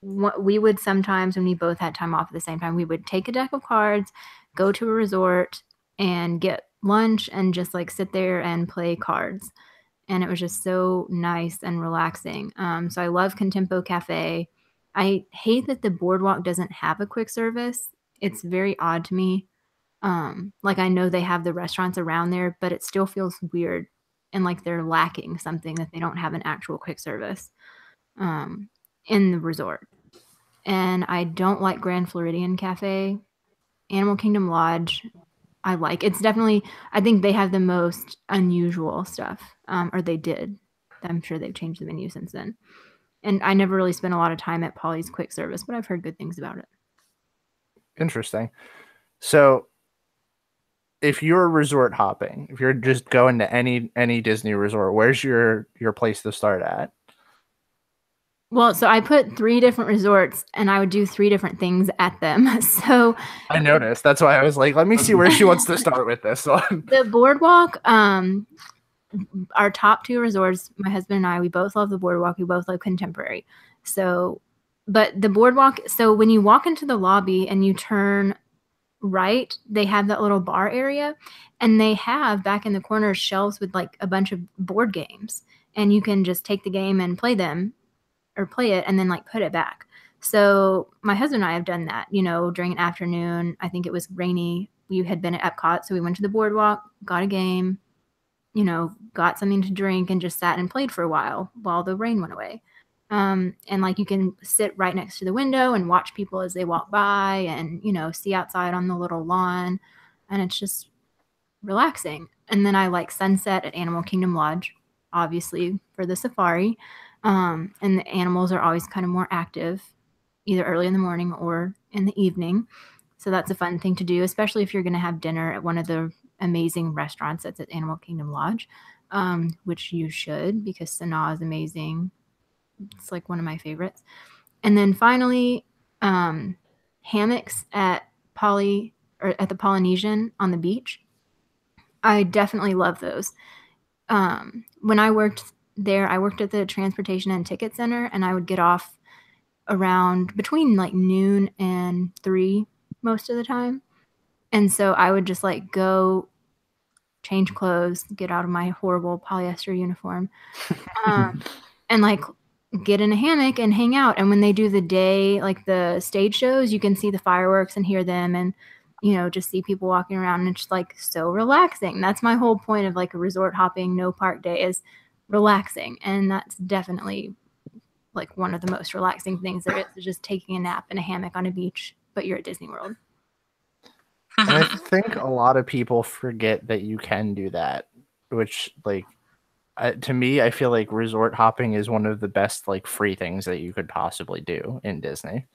we would sometimes when we both had time off at the same time, we would take a deck of cards, go to a resort, and get lunch and just like sit there and play cards. And it was just so nice and relaxing. So I love Contempo Cafe. I hate that the boardwalk doesn't have a quick service. It's very odd to me. Like I know they have the restaurants around there, but it still feels weird and like they're lacking something that they don't have an actual quick service in the resort. And I don't like Grand Floridian Cafe. Animal Kingdom Lodge, I like. It's definitely, I think they have the most unusual stuff, or they did. I'm sure they've changed the menu since then. And I never really spent a lot of time at Polly's quick service, but I've heard good things about it. Interesting. So if you're resort hopping, if you're just going to any Disney resort, where's your place to start at? Well, so I put 3 different resorts, and I would do 3 different things at them. So I noticed. That's why I was like, let me see where she wants to start with this one. the boardwalk, our top 2 resorts, my husband and I, we both love the boardwalk. We both love Contemporary. So, but the boardwalk, so when you walk into the lobby and you turn right, they have that little bar area, and they have back in the corner shelves with like a bunch of board games, and you can just take the game and play them or play it and then like put it back. So my husband and I have done that, during an afternoon. I think it was rainy. We had been at Epcot, so we went to the boardwalk, got a game, got something to drink, and just sat and played for a while the rain went away. And like you can sit right next to the window and watch people as they walk by and, see outside on the little lawn. And it's just relaxing. And then I like sunset at Animal Kingdom Lodge, obviously for the safari. And the animals are always kind of more active, either early in the morning or in the evening. So that's a fun thing to do, especially if you're going to have dinner at one of the amazing restaurants that's at Animal Kingdom Lodge, which you should, because Sanaa is amazing. It's like one of my favorites. And then finally, hammocks at the Polynesian on the beach. I definitely love those. When I worked there, I worked at the Transportation and Ticket Center, and I would get off around between like noon and 3 most of the time. And so I would just like go change clothes, get out of my horrible polyester uniform, and like get in a hammock and hang out. And when they do the day, like the stage shows, you can see the fireworks and hear them and, just see people walking around, and it's just like so relaxing. That's my whole point of like a resort hopping, no park day, is relaxing. And that's definitely like one of the most relaxing things there is just taking a nap in a hammock on a beach, but you're at Disney World. And I think a lot of people forget that you can do that, which like, to me, I feel like resort hopping is one of the best like free things that you could possibly do in Disney.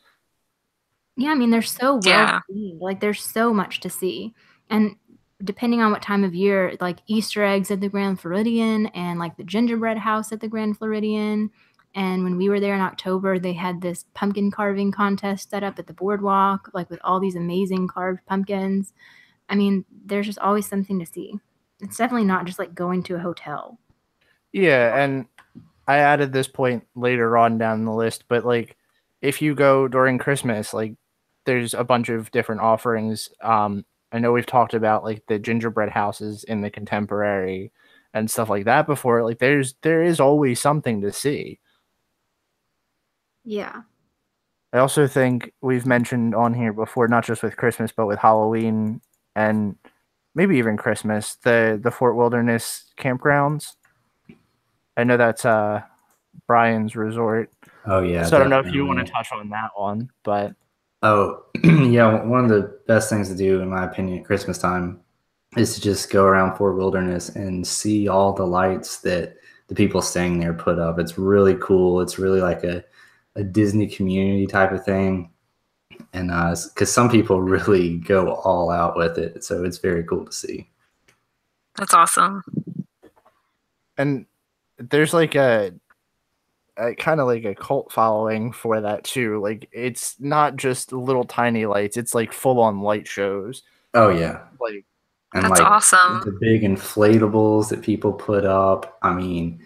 Yeah, I mean, they're so well themed. Like, there's so much to see. And depending on what time of year, like Easter eggs at the Grand Floridian and like the gingerbread house at the Grand Floridian. And when we were there in October, they had this pumpkin carving contest set up at the boardwalk, like with all these amazing carved pumpkins. I mean, there's just always something to see. It's definitely not just like going to a hotel. Yeah, and I added this point later on down the list, but like if you go during Christmas, like there's a bunch of different offerings. I know we've talked about like the gingerbread houses in the Contemporary and stuff like that before. Like there is always something to see. Yeah. I also think we've mentioned on here before, not just with Christmas, but with Halloween and maybe even Christmas, the Fort Wilderness campgrounds. I know that's Brian's resort. Oh yeah. So I don't know if you want to touch on that one, but yeah, one of the best things to do, in my opinion, at Christmas time is to just go around Fort Wilderness and see all the lights that the people staying there put up. It's really cool. It's really like a Disney community type of thing. And because some people really go all out with it. So it's very cool to see. That's awesome. And there's like a kind of like a cult following for that too. Like it's not just little tiny lights, it's like full on light shows. Oh yeah. Like, and that's like awesome. The big inflatables that people put up. I mean,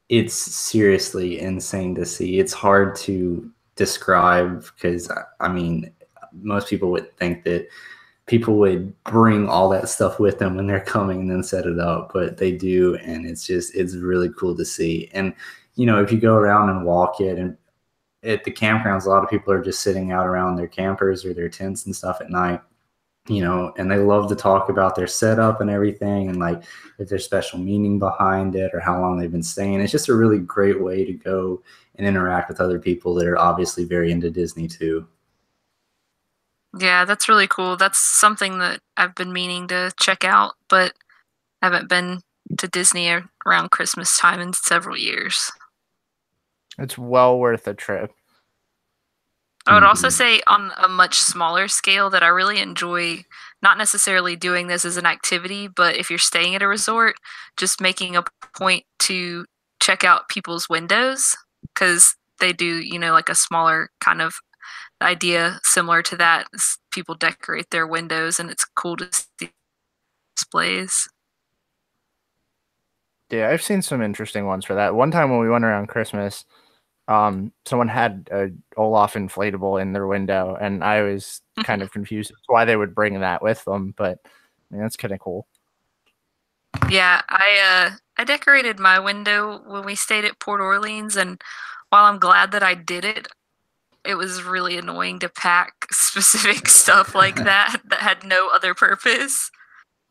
it's seriously insane to see. It's hard to describe because I mean, most people would think that people would bring all that stuff with them when they're coming and then set it up, but they do. And it's really cool to see. And, if you go around and walk it, and at the campgrounds, a lot of people are just sitting out around their campers or their tents and stuff at night, and they love to talk about their setup and everything. And like if there's special meaning behind it or how long they've been staying. It's just a really great way to go and interact with other people that are obviously very into Disney too. Yeah, that's really cool. That's something that I've been meaning to check out, but haven't been to Disney around Christmas time in several years. It's well worth a trip. I would also say on a much smaller scale that I really enjoy not necessarily doing this as an activity, but if you're staying at a resort, just making a point to check out people's windows, because they do, like a smaller kind of idea similar to that. People decorate their windows, and it's cool to see displays. Yeah, I've seen some interesting ones for that. One time when we went around Christmas, someone had a Olaf inflatable in their window, and I was kind of confused as to why they would bring that with them, but that's kind of cool. Yeah, I decorated my window when we stayed at Port Orleans, and while I'm glad that I did it, it was really annoying to pack specific stuff like that had no other purpose,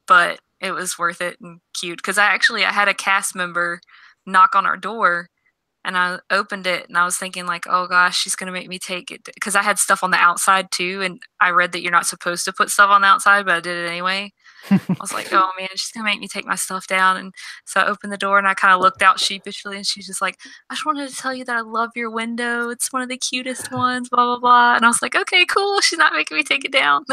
but it was worth it and cute because I had a cast member knock on our door, and I opened it and I was thinking like, oh gosh, she's going to make me take it because I had stuff on the outside too, and I read that you're not supposed to put stuff on the outside, but I did it anyway. I was like, oh man, she's going to make me take my stuff down. And so I opened the door and I kind of looked out sheepishly, and she's just like, I just wanted to tell you that I love your window. It's one of the cutest ones, blah, blah, blah. And I was like, okay, cool. She's not making me take it down.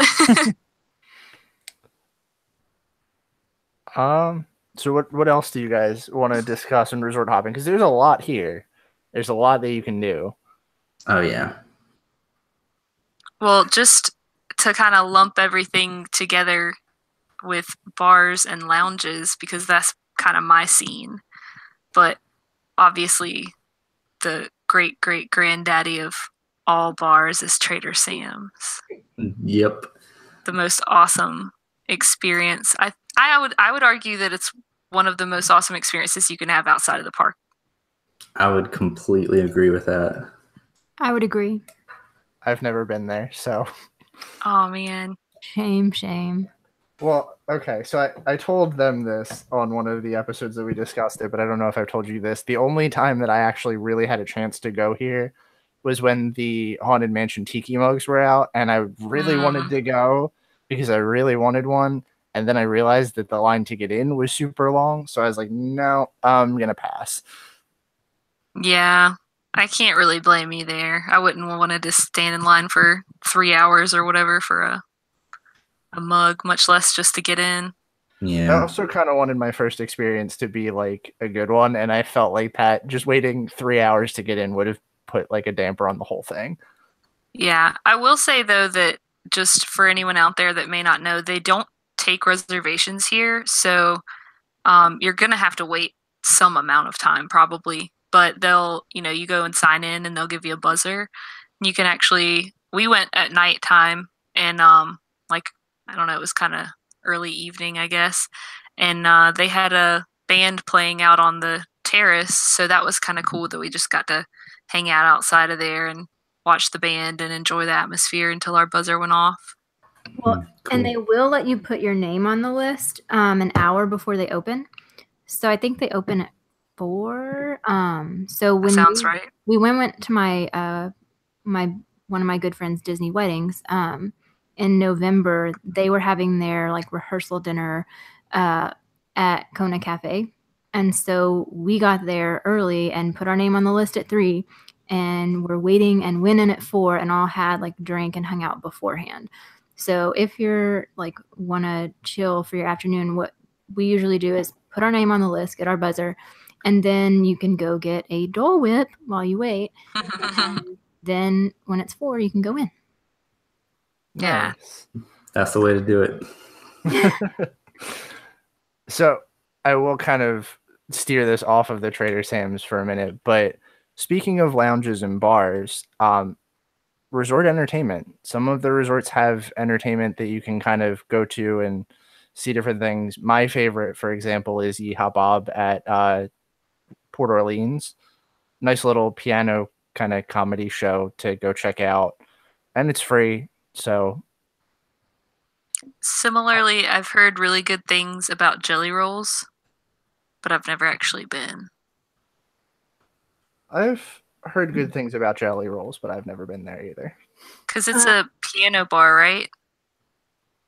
So what else do you guys want to discuss in resort hopping? Because there's a lot here. There's a lot that you can do. Oh, yeah. Well, just to kind of lump everything together with bars and lounges, because that's kind of my scene. But obviously, the great great granddaddy of all bars is Trader Sam's. Yep. The most awesome experience. I would argue that it's one of the most awesome experiences you can have outside of the park. I would completely agree with that. I would agree. I've never been there, so. Oh man. Shame. Well, okay, so I told them this on one of the episodes that we discussed it, but I don't know if I've told you this. The only time that I actually really had a chance to go here was when the Haunted Mansion Tiki mugs were out, and I really wanted to go because I really wanted one, and then I realized that the line to get in was super long, so I was like, no, I'm going to pass. Yeah, I can't really blame you there. I wouldn't want to just stand in line for 3 hours or whatever for a mug, much less just to get in. Yeah. I also kind of wanted my first experience to be like a good one, and I felt like that just waiting 3 hours to get in would have put like a damper on the whole thing. Yeah, I will say though that just for anyone out there that may not know, they don't take reservations here, so you're gonna have to wait some amount of time probably, but they'll, you go and sign in and they'll give you a buzzer. You can actually, we went at nighttime, and like, I don't know, it was kind of early evening, I guess, and they had a band playing out on the terrace, so that was kind of cool that we just got to hang out outside of there and watch the band and enjoy the atmosphere until our buzzer went off. Well, Cool. and they will let you put your name on the list an hour before they open. So I think they open at 4. So when That sounds right. We went to my one of my good friends' Disney weddings in November. They were having their like rehearsal dinner at Kona Cafe, and so we got there early and put our name on the list at 3, and we're waiting and went in at 4, and all had like drink and hung out beforehand. So if you're like want to chill for your afternoon, what we usually do is put our name on the list, get our buzzer, and then you can go get a Dole Whip while you wait. And then when it's 4, you can go in. Yeah. Nice. That's the way to do it. So I will kind of steer this off of the Trader Sam's for a minute, but speaking of lounges and bars, resort entertainment. Some of the resorts have entertainment that you can kind of go to and see different things. My favorite, for example, is Yeehaw Bob at Port Orleans. Nice little piano kind of comedy show to go check out, and it's free. So Similarly, I've heard really good things about Jelly Rolls, but I've never actually been. I've heard good things about Jelly Rolls, but I've never been there either. Because it's a piano bar, right?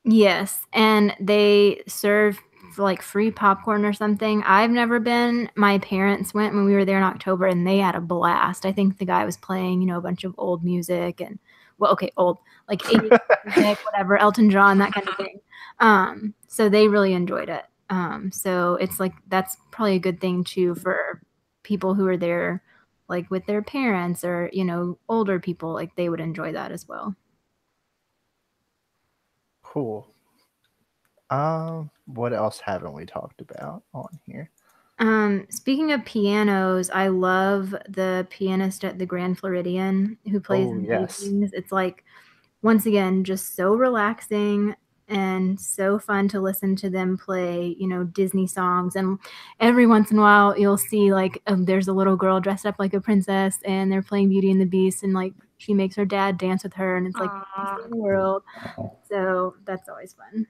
Yes, and they serve like free popcorn or something. I've never been. My parents went when we were there in October, and they had a blast. I think the guy was playing, a bunch of old music and, well, okay, old, like 80s music, whatever, Elton John, that kind of thing. So they really enjoyed it. So it's like that's probably a good thing too for people who are there like with their parents or, older people, like they would enjoy that as well. Cool. What else haven't we talked about on here? Speaking of pianos, I love the pianist at the Grand Floridian who plays in yes. evenings. It's like, once again, just so relaxing and so fun to listen to them play, Disney songs. And every once in a while, you'll see like there's a little girl dressed up like a princess, and they're playing Beauty and the Beast, and like she makes her dad dance with her, and it's like the best thing in the world. So that's always fun.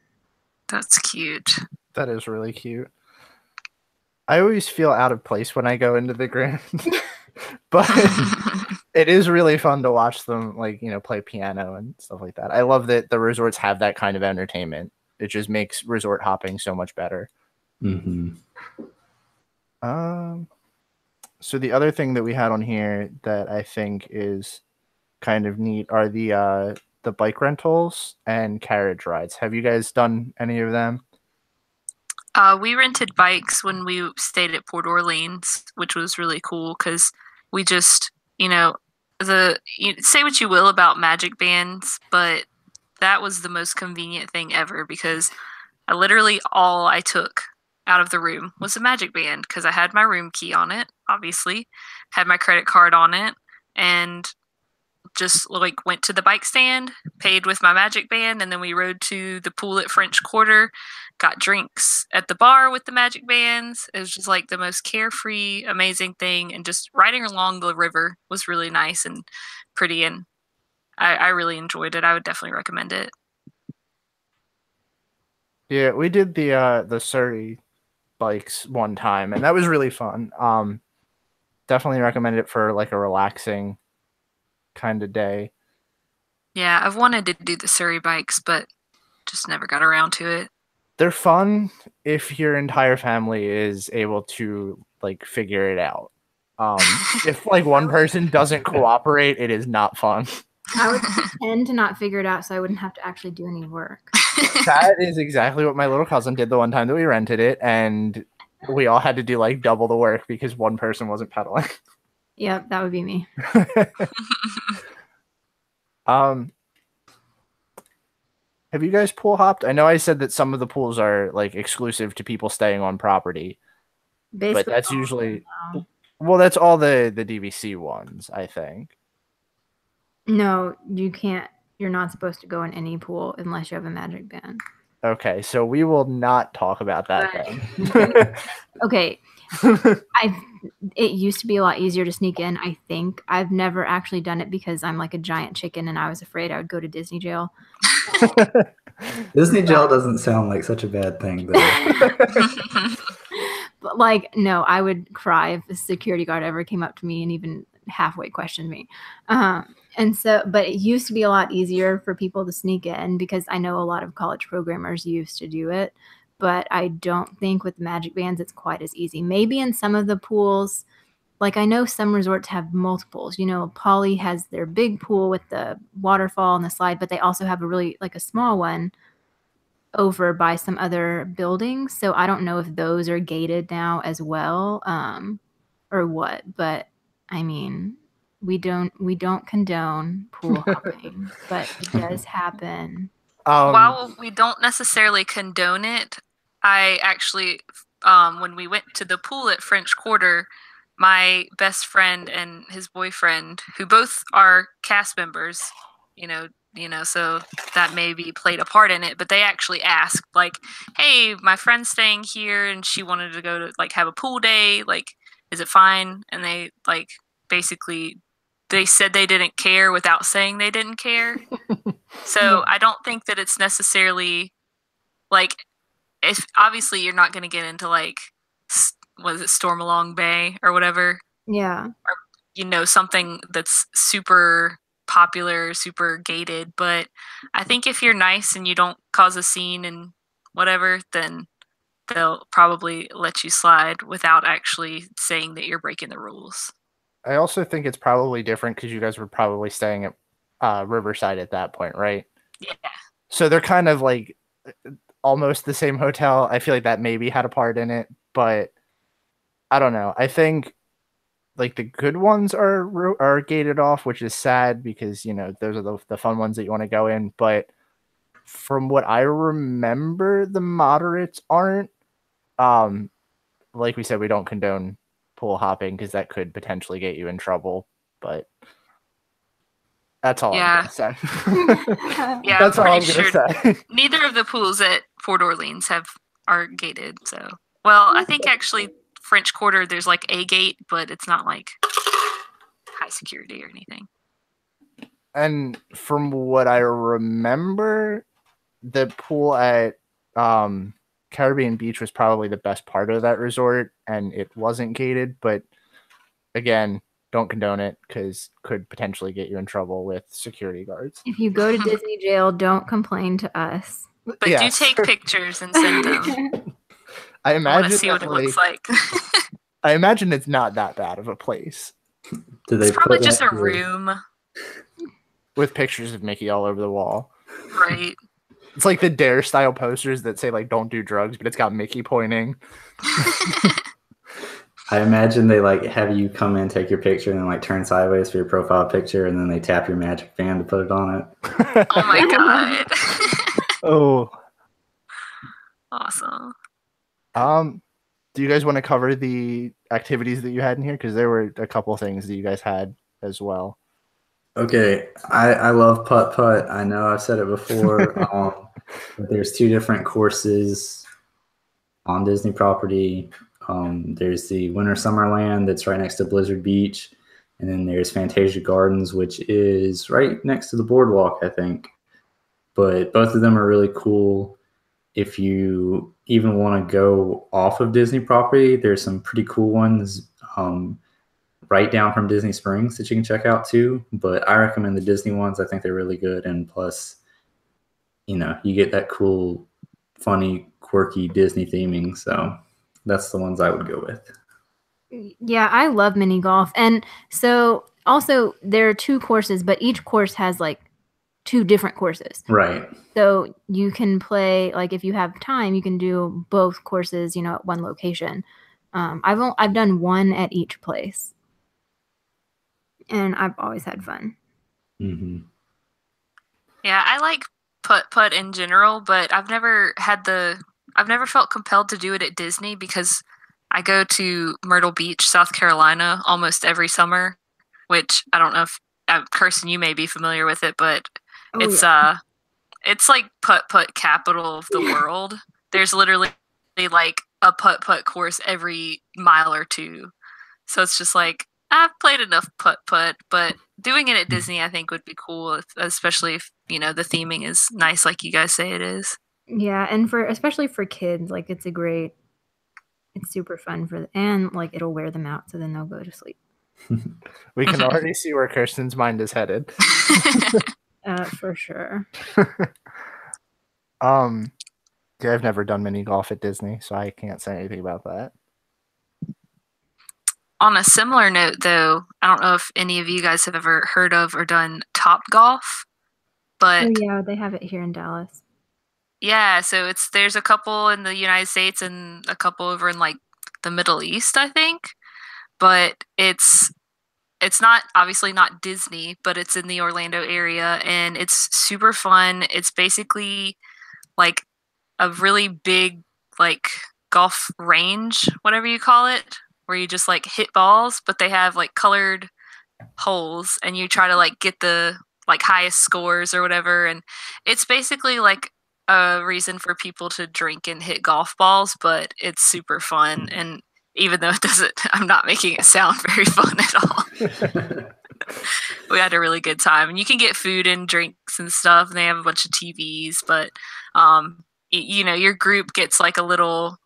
That's cute. That is really cute. I always feel out of place when I go into the Grand, but it is really fun to watch them, like, play piano and stuff like that. I love that the resorts have that kind of entertainment. It just makes resort hopping so much better. Mm-hmm. So the other thing that we had on here that I think is kind of neat are the bike rentals and carriage rides. Have you guys done any of them? We rented bikes when we stayed at Port Orleans, which was really cool because we just, say what you will about Magic Bands, but that was the most convenient thing ever because all I took out of the room was a Magic Band because I had my room key on it, obviously, had my credit card on it, and just like went to the bike stand, paid with my Magic Band, and then we rode to the pool at French Quarter, got drinks at the bar with the Magic Bands. It was just like the most carefree, amazing thing, and just riding along the river was really nice and pretty, and I really enjoyed it. I would definitely recommend it. Yeah, we did the Surrey bikes one time, and that was really fun. Definitely recommend it for like a relaxing kind of day. Yeah, I've wanted to do the Surrey bikes, but just never got around to it. They're fun if your entire family is able to like figure it out. If like one person doesn't cooperate, it is not fun. I would pretend to not figure it out so I wouldn't have to actually do any work. That is exactly what my little cousin did the one time that we rented it, and we all had to do like double the work because one person wasn't pedaling. Yep, that would be me. Have you guys pool hopped? I know I said that some of the pools are like exclusive to people staying on property. Basically, but that's usually that's all the DVC ones, I think. No, you can't. You're not supposed to go in any pool unless you have a Magic Band. Okay, so we will not talk about that then. Okay. It used to be a lot easier to sneak in, I think. I've never actually done it because I'm like a giant chicken and I was afraid I would go to Disney jail. Disney jail doesn't sound like such a bad thing, though. But like, no, I would cry if a security guard ever came up to me and even halfway questioned me. But it used to be a lot easier for people to sneak in because I know a lot of college programmers used to do it. But I don't think with Magic Bands it's quite as easy. Maybe in some of the pools, like I know some resorts have multiples. Poly has their big pool with the waterfall and the slide, but they also have a small one over by some other buildings. So I don't know if those are gated now as well, or what. But I mean, we don't condone pool hopping, but it does happen. While we don't necessarily condone it, I actually, when we went to the pool at French Quarter, my best friend and his boyfriend, who both are cast members, so that maybe played a part in it, but they actually asked, like, hey, my friend's staying here and she wanted to go to like have a pool day, like, is it fine? And they like basically they said they didn't care without saying they didn't care. So I don't think that it's necessarily like, if obviously you're not going to get into like, was it Stormalong Bay or whatever? Yeah. Or, something that's super popular, super gated. But I think if you're nice and you don't cause a scene and whatever, then they'll probably let you slide without actually saying that you're breaking the rules. I also think it's probably different because you guys were probably staying at Riverside at that point, right? Yeah. So they're kind of like almost the same hotel. I feel like that maybe had a part in it, but I don't know. I think like the good ones are gated off, which is sad because those are the fun ones that you want to go in. But from what I remember, the moderates aren't. Like we said, we don't condone pool hopping because that could potentially get you in trouble. But that's all I'm gonna say. Yeah, That's all I'm pretty gonna sure say. neither of the pools at Fort Orleans are gated. So, well, I think actually French Quarter there's like a gate, but it's not like high security or anything. And from what I remember, the pool at Caribbean Beach was probably the best part of that resort, and it wasn't gated. But again, don't condone it because could potentially get you in trouble with security guards. If you go to Disney jail, don't complain to us. But Yes. do take pictures and send them. I I want imagine to see what it looks like. I imagine it's not that bad of a place Do they It's probably put just a like the- room, with pictures of Mickey all over the wall. right? It's like the Dare style posters that say like "Don't do drugs," but it's got Mickey pointing. I imagine they like have you come in, take your picture, and then like turn sideways for your profile picture, and then they tap your magic band to put it on it. Oh my god. Oh. Awesome. Do you guys want to cover the activities that you had in here? Because there were a couple things that you guys had as well. Okay, I love putt putt. I know I've said it before. But there's 2 different courses on Disney property. There's the Winter Summerland that's right next to Blizzard Beach, and then there's Fantasia Gardens, which is right next to the boardwalk, I think. But both of them are really cool. If you even want to go off of Disney property, there's some pretty cool ones right down from Disney Springs that you can check out too. But I recommend the Disney ones. I think they're really good. And plus, you get that cool, funny, quirky Disney theming. So that's the ones I would go with. Yeah, I love mini golf. And so also there are 2 courses, but each course has like 2 different courses. Right. So you can play, like if you have time, you can do both courses, at one location. I've done one at each place, and I've always had fun. Mm-hmm. Yeah, I like putt in general, but I've never felt compelled to do it at Disney because I go to Myrtle Beach, South Carolina almost every summer, which I don't know if Kirsten, you may be familiar with it, but it's like putt capital of the world. There's literally like a putt course every mile or 2. So it's just like I've played enough putt, but doing it at Disney I think would be cool, especially if the theming is nice like you guys say it is. Yeah, and especially for kids, like it's super fun and like it'll wear them out, so then they'll go to sleep. We can already see where Kirsten's mind is headed. For sure. Yeah, I've never done mini golf at Disney, so I can't say anything about that. On a similar note, though, I don't know if any of you guys have ever heard of or done Top Golf, but yeah, they have it here in Dallas. Yeah, so there's a couple in the United States and a couple over in like the Middle East, I think. But it's not obviously not Disney, but it's in the Orlando area and it's super fun. It's basically like a really big like golf range, whatever you call it, where you just like hit balls, but they have like colored holes and you try to like get the like highest scores or whatever, and it's basically like a reason for people to drink and hit golf balls, but it's super fun. And even though I'm not making it sound very fun at all. We had a really good time, and you can get food and drinks and stuff, and they have a bunch of TVs, but your group gets like a little,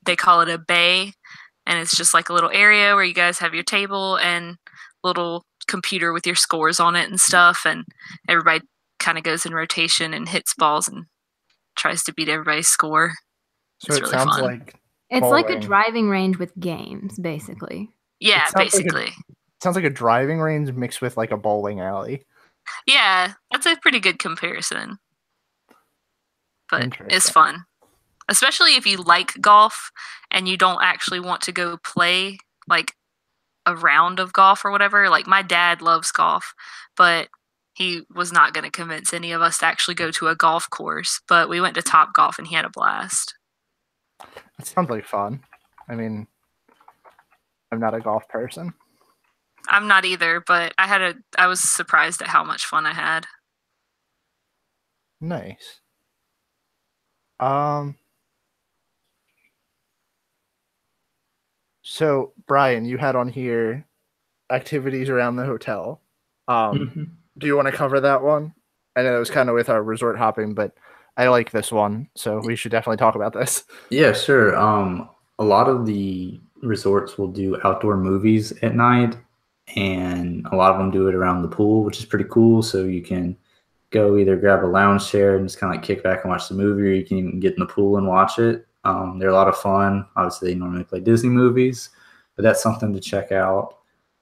they call it a bay, and it's just like a little area where you guys have your table and little computer with your scores on it and stuff, and everybody kind of goes in rotation and hits balls and tries to beat everybody's score. So it sounds fun. like it's like a driving range with games, basically. Yeah, basically. Sounds like a driving range mixed with like a bowling alley. Yeah, that's a pretty good comparison. But it's fun. Especially if you like golf and you don't actually want to go play like a round of golf or whatever. Like my dad loves golf, but he was not going to convince any of us to actually go to a golf course. But we went to Top Golf and he had a blast. It sounds like fun. I mean, I'm not a golf person. I'm not either, but I was surprised at how much fun I had. Nice. So Brian, you had on here activities around the hotel. Do you want to cover that one? I know it was kind of with our resort hopping, but I like this one, so we should definitely talk about this. Yeah, sure. A lot of the resorts will do outdoor movies at night, and a lot of them do it around the pool, which is pretty cool. So you can go either grab a lounge chair and just kind of like kick back and watch the movie, or you can even get in the pool and watch it. They're a lot of fun. Obviously, they normally play Disney movies, but that's something to check out.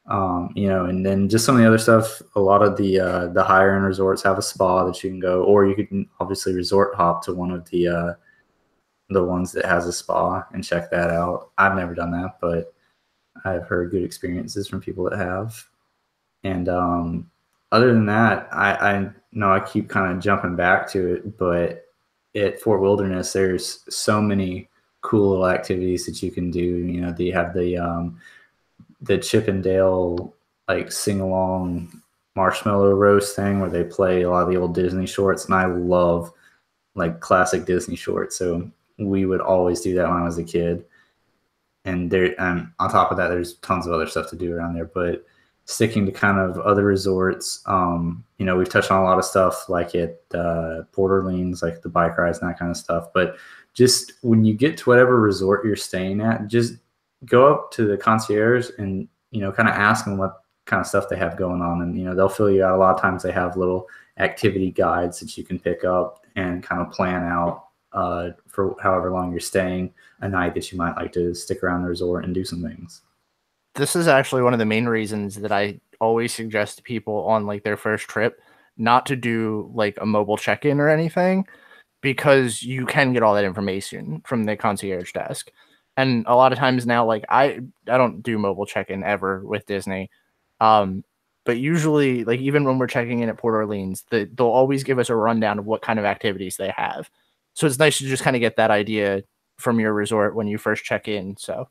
And then just some of the other stuff. A lot of the higher end resorts have a spa that you can go, or you can obviously resort hop to one of the ones that has a spa and check that out. I've never done that, but I've heard good experiences from people that have. And other than that, I know I keep kind of jumping back to it, but at Fort Wilderness, there's so many cool little activities that you can do. They have the Chip and Dale like sing along marshmallow roast thing where they play a lot of the old Disney shorts, and I love like classic Disney shorts. So we would always do that when I was a kid. And on top of that, there's tons of other stuff to do around there. But sticking to kind of other resorts, we've touched on a lot of stuff like at Port Orleans, like the bike rides and that kind of stuff. But just when you get to whatever resort you're staying at, just go up to the concierge and, kind of ask them what kind of stuff they have going on. And, they'll fill you out. A lot of times they have little activity guides that you can pick up and kind of plan out for however long you're staying a night that you might like to stick around the resort and do some things. This is actually one of the main reasons that I always suggest to people on like their first trip not to do like a mobile check-in or anything, because you can get all that information from the concierge desk. And a lot of times now, like I don't do mobile check-in ever with Disney. But usually, like even when we're checking in at Port Orleans, they'll always give us a rundown of what kind of activities they have. So it's nice to just kind of get that idea from your resort when you first check in. So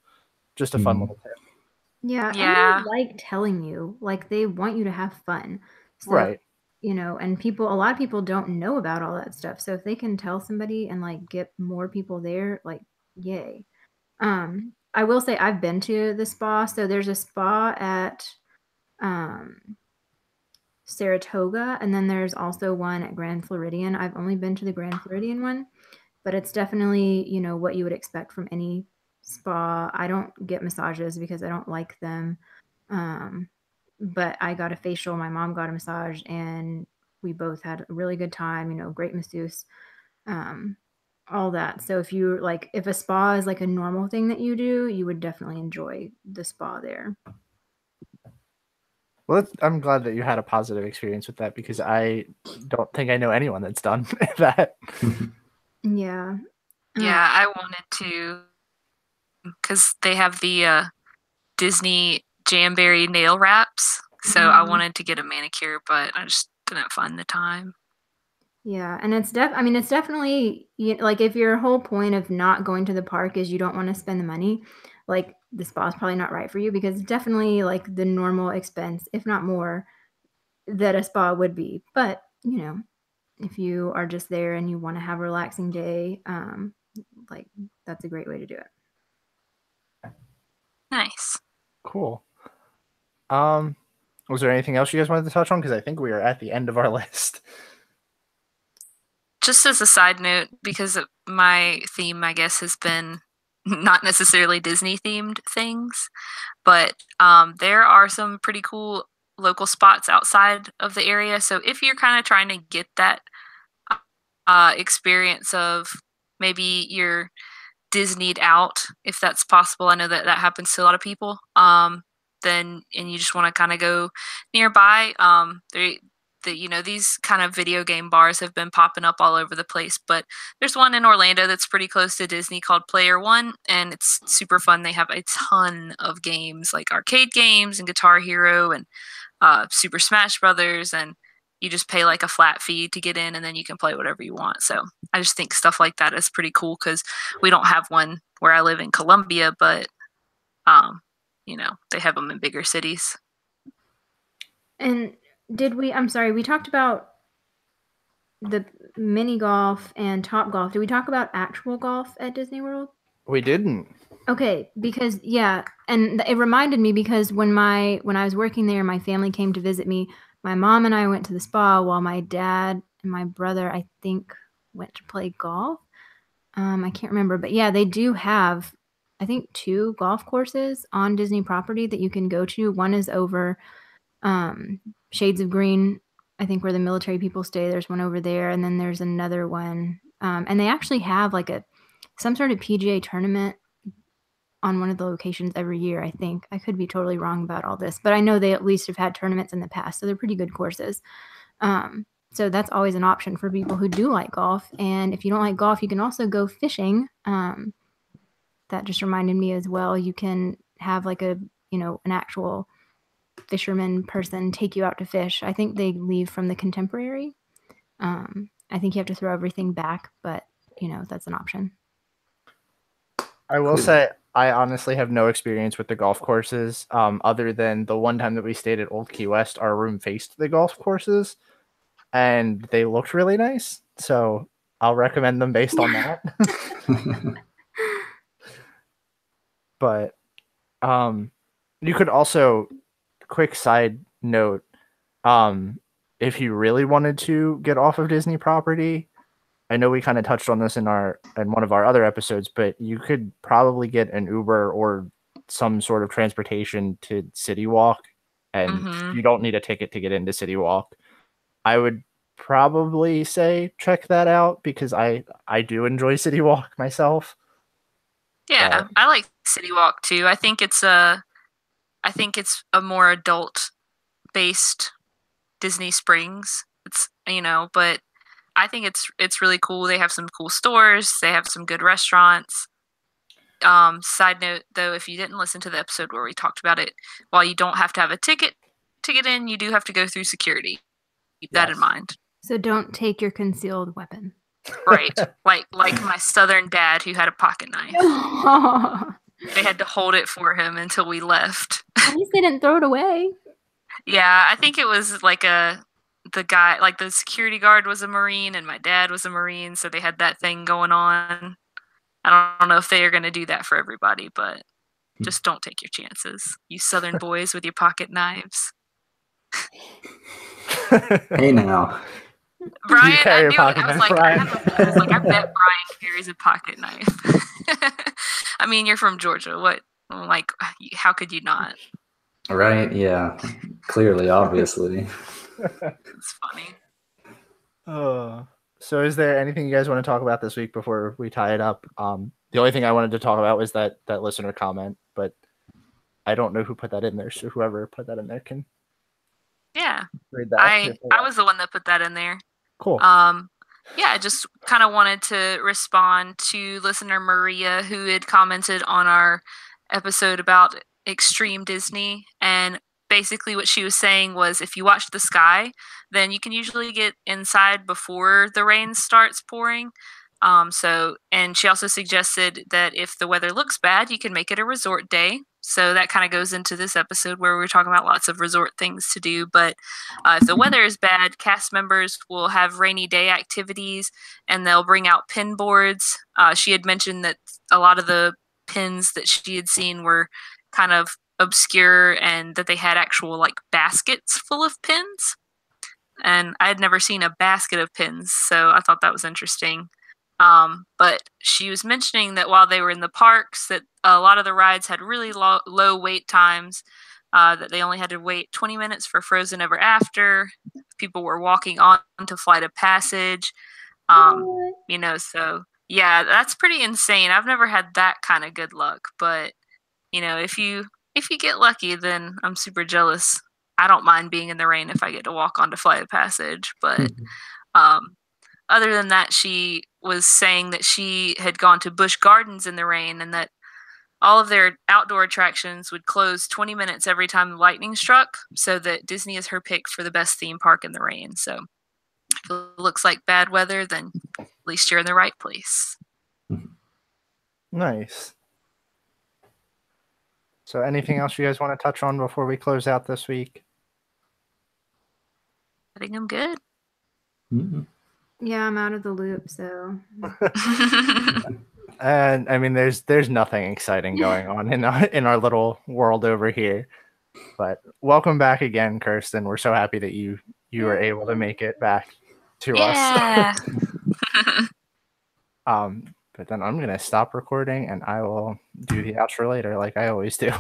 just a fun little tip. Yeah. Yeah. And they like telling you, like they want you to have fun. So, Right. and a lot of people don't know about all that stuff. So if they can tell somebody and like get more people there, like yay. I will say I've been to the spa. So there's a spa at Saratoga, and then there's also one at Grand Floridian. I've only been to the Grand Floridian one, but it's definitely, what you would expect from any spa. I don't get massages because I don't like them. But I got a facial, my mom got a massage, and we both had a really good time, great masseuse, all that. So if a spa is like a normal thing that you do, you would definitely enjoy the spa there. Well, I'm glad that you had a positive experience with that, because I don't think I know anyone that's done that. Yeah. Yeah, I wanted to, because they have the Disney Jamberry nail wraps. So I wanted to get a manicure, but I just didn't find the time. Yeah, and it's definitely like if your whole point of not going to the park is you don't want to spend the money, like the spa's probably not right for you, because it's definitely like the normal expense, if not more, that a spa would be. But if you are just there and you want to have a relaxing day, like that's a great way to do it. Nice. Cool. Was there anything else you guys wanted to touch on? Because I think we are at the end of our list. Just as a side note, because my theme, I guess, has been not necessarily Disney themed things, but there are some pretty cool local spots outside of the area. So if you're kind of trying to get that experience of maybe you're Disneyed out, if that's possible, I know that happens to a lot of people, then and you just want to kind of go nearby, these kind of video game bars have been popping up all over the place, but there's one in Orlando that's pretty close to Disney called Player One, and it's super fun. They have a ton of games, like arcade games and Guitar Hero and Super Smash Brothers, and you just pay like a flat fee to get in, and then you can play whatever you want. So I just think stuff like that is pretty cool because we don't have one where I live in Columbia, but they have them in bigger cities. And I'm sorry, we talked about the mini golf and Top Golf. Did we talk about actual golf at Disney World? We didn't. Okay, because and it reminded me because when I was working there, my family came to visit me. My mom and I went to the spa while my dad and my brother, I think, went to play golf. I can't remember, but yeah, they do have, I think, 2 golf courses on Disney property that you can go to. One is over Shades of Green, I think, where the military people stay. There's one over there, and then there's another one, and they actually have like some sort of PGA tournament on one of the locations every year. I think I could be totally wrong about all this, but I know they at least have had tournaments in the past, so they're pretty good courses. So that's always an option for people who do like golf. And if you don't like golf, you can also go fishing. That just reminded me as well. You can have like an actual fisherman person take you out to fish. I think they leave from the Contemporary. I think you have to throw everything back, but that's an option. I will say I honestly have no experience with the golf courses, other than the one time that we stayed at Old Key West. Our room faced the golf courses, and they looked really nice. So I'll recommend them based on that. But you could also, quick side note, if you really wanted to get off of Disney property, I know we kind of touched on this in one of our other episodes, but you could probably get an Uber or some sort of transportation to City Walk, and you don't need a ticket to get into City Walk. I would probably say check that out because I do enjoy City Walk myself. Yeah, I like City Walk too. I think it's a more adult based Disney Springs. It's but I think it's really cool. They have some cool stores. They have some good restaurants. Side note, though, if you didn't listen to the episode where we talked about it, while you don't have to have a ticket to get in, you do have to go through security. Keep that in mind. So don't take your concealed weapon. Right. like my Southern dad who had a pocket knife. They had to hold it for him until we left. At least they didn't throw it away. Yeah, I think it was like the guy, like the security guard was a Marine and my dad was a Marine, so they had that thing going on. I don't know if they are going to do that for everybody, but just don't take your chances. You Southern boys with your pocket knives. Hey now. Brian, I knew it. I was like, I bet Brian carries a pocket knife. I mean, you're from Georgia. What? Like, how could you not? Right? Yeah. Clearly, obviously. It's funny. So is there anything you guys want to talk about this week before we tie it up? The only thing I wanted to talk about was that listener comment, but I don't know who put that in there. So whoever put that in there can read that. I was the one that put that in there. Cool. I just kind of wanted to respond to listener Maria, who had commented on our episode about Extreme Disney, and basically what she was saying was if you watch the sky, then you can usually get inside before the rain starts pouring. And she also suggested that if the weather looks bad, you can make it a resort day. So that kind of goes into this episode where we're talking about lots of resort things to do. But if the weather is bad, cast members will have rainy day activities and they'll bring out pin boards. She had mentioned that a lot of the pins that she had seen were kind of obscure and that they had actual like baskets full of pins. And I had never seen a basket of pins, so I thought that was interesting. But she was mentioning that while they were in the parks, that a lot of the rides had really low wait times, that they only had to wait 20 minutes for Frozen Ever After. People were walking on to Flight of Passage. So yeah, that's pretty insane. I've never had that kind of good luck, but if you get lucky, then I'm super jealous. I don't mind being in the rain if I get to walk onto Flight of Passage. But other than that, she was saying that she had gone to Busch Gardens in the rain and that all of their outdoor attractions would close 20 minutes every time the lightning struck, so that Disney is her pick for the best theme park in the rain. So if it looks like bad weather, then at least you're in the right place. Nice. So anything else you guys want to touch on before we close out this week? I think I'm good. Yeah, I'm out of the loop, so. And I mean, there's nothing exciting going on in our little world over here. But welcome back again, Kirsten. We're so happy that you were able to make it back to us. But then I'm gonna stop recording and I will do the outro later, like I always do.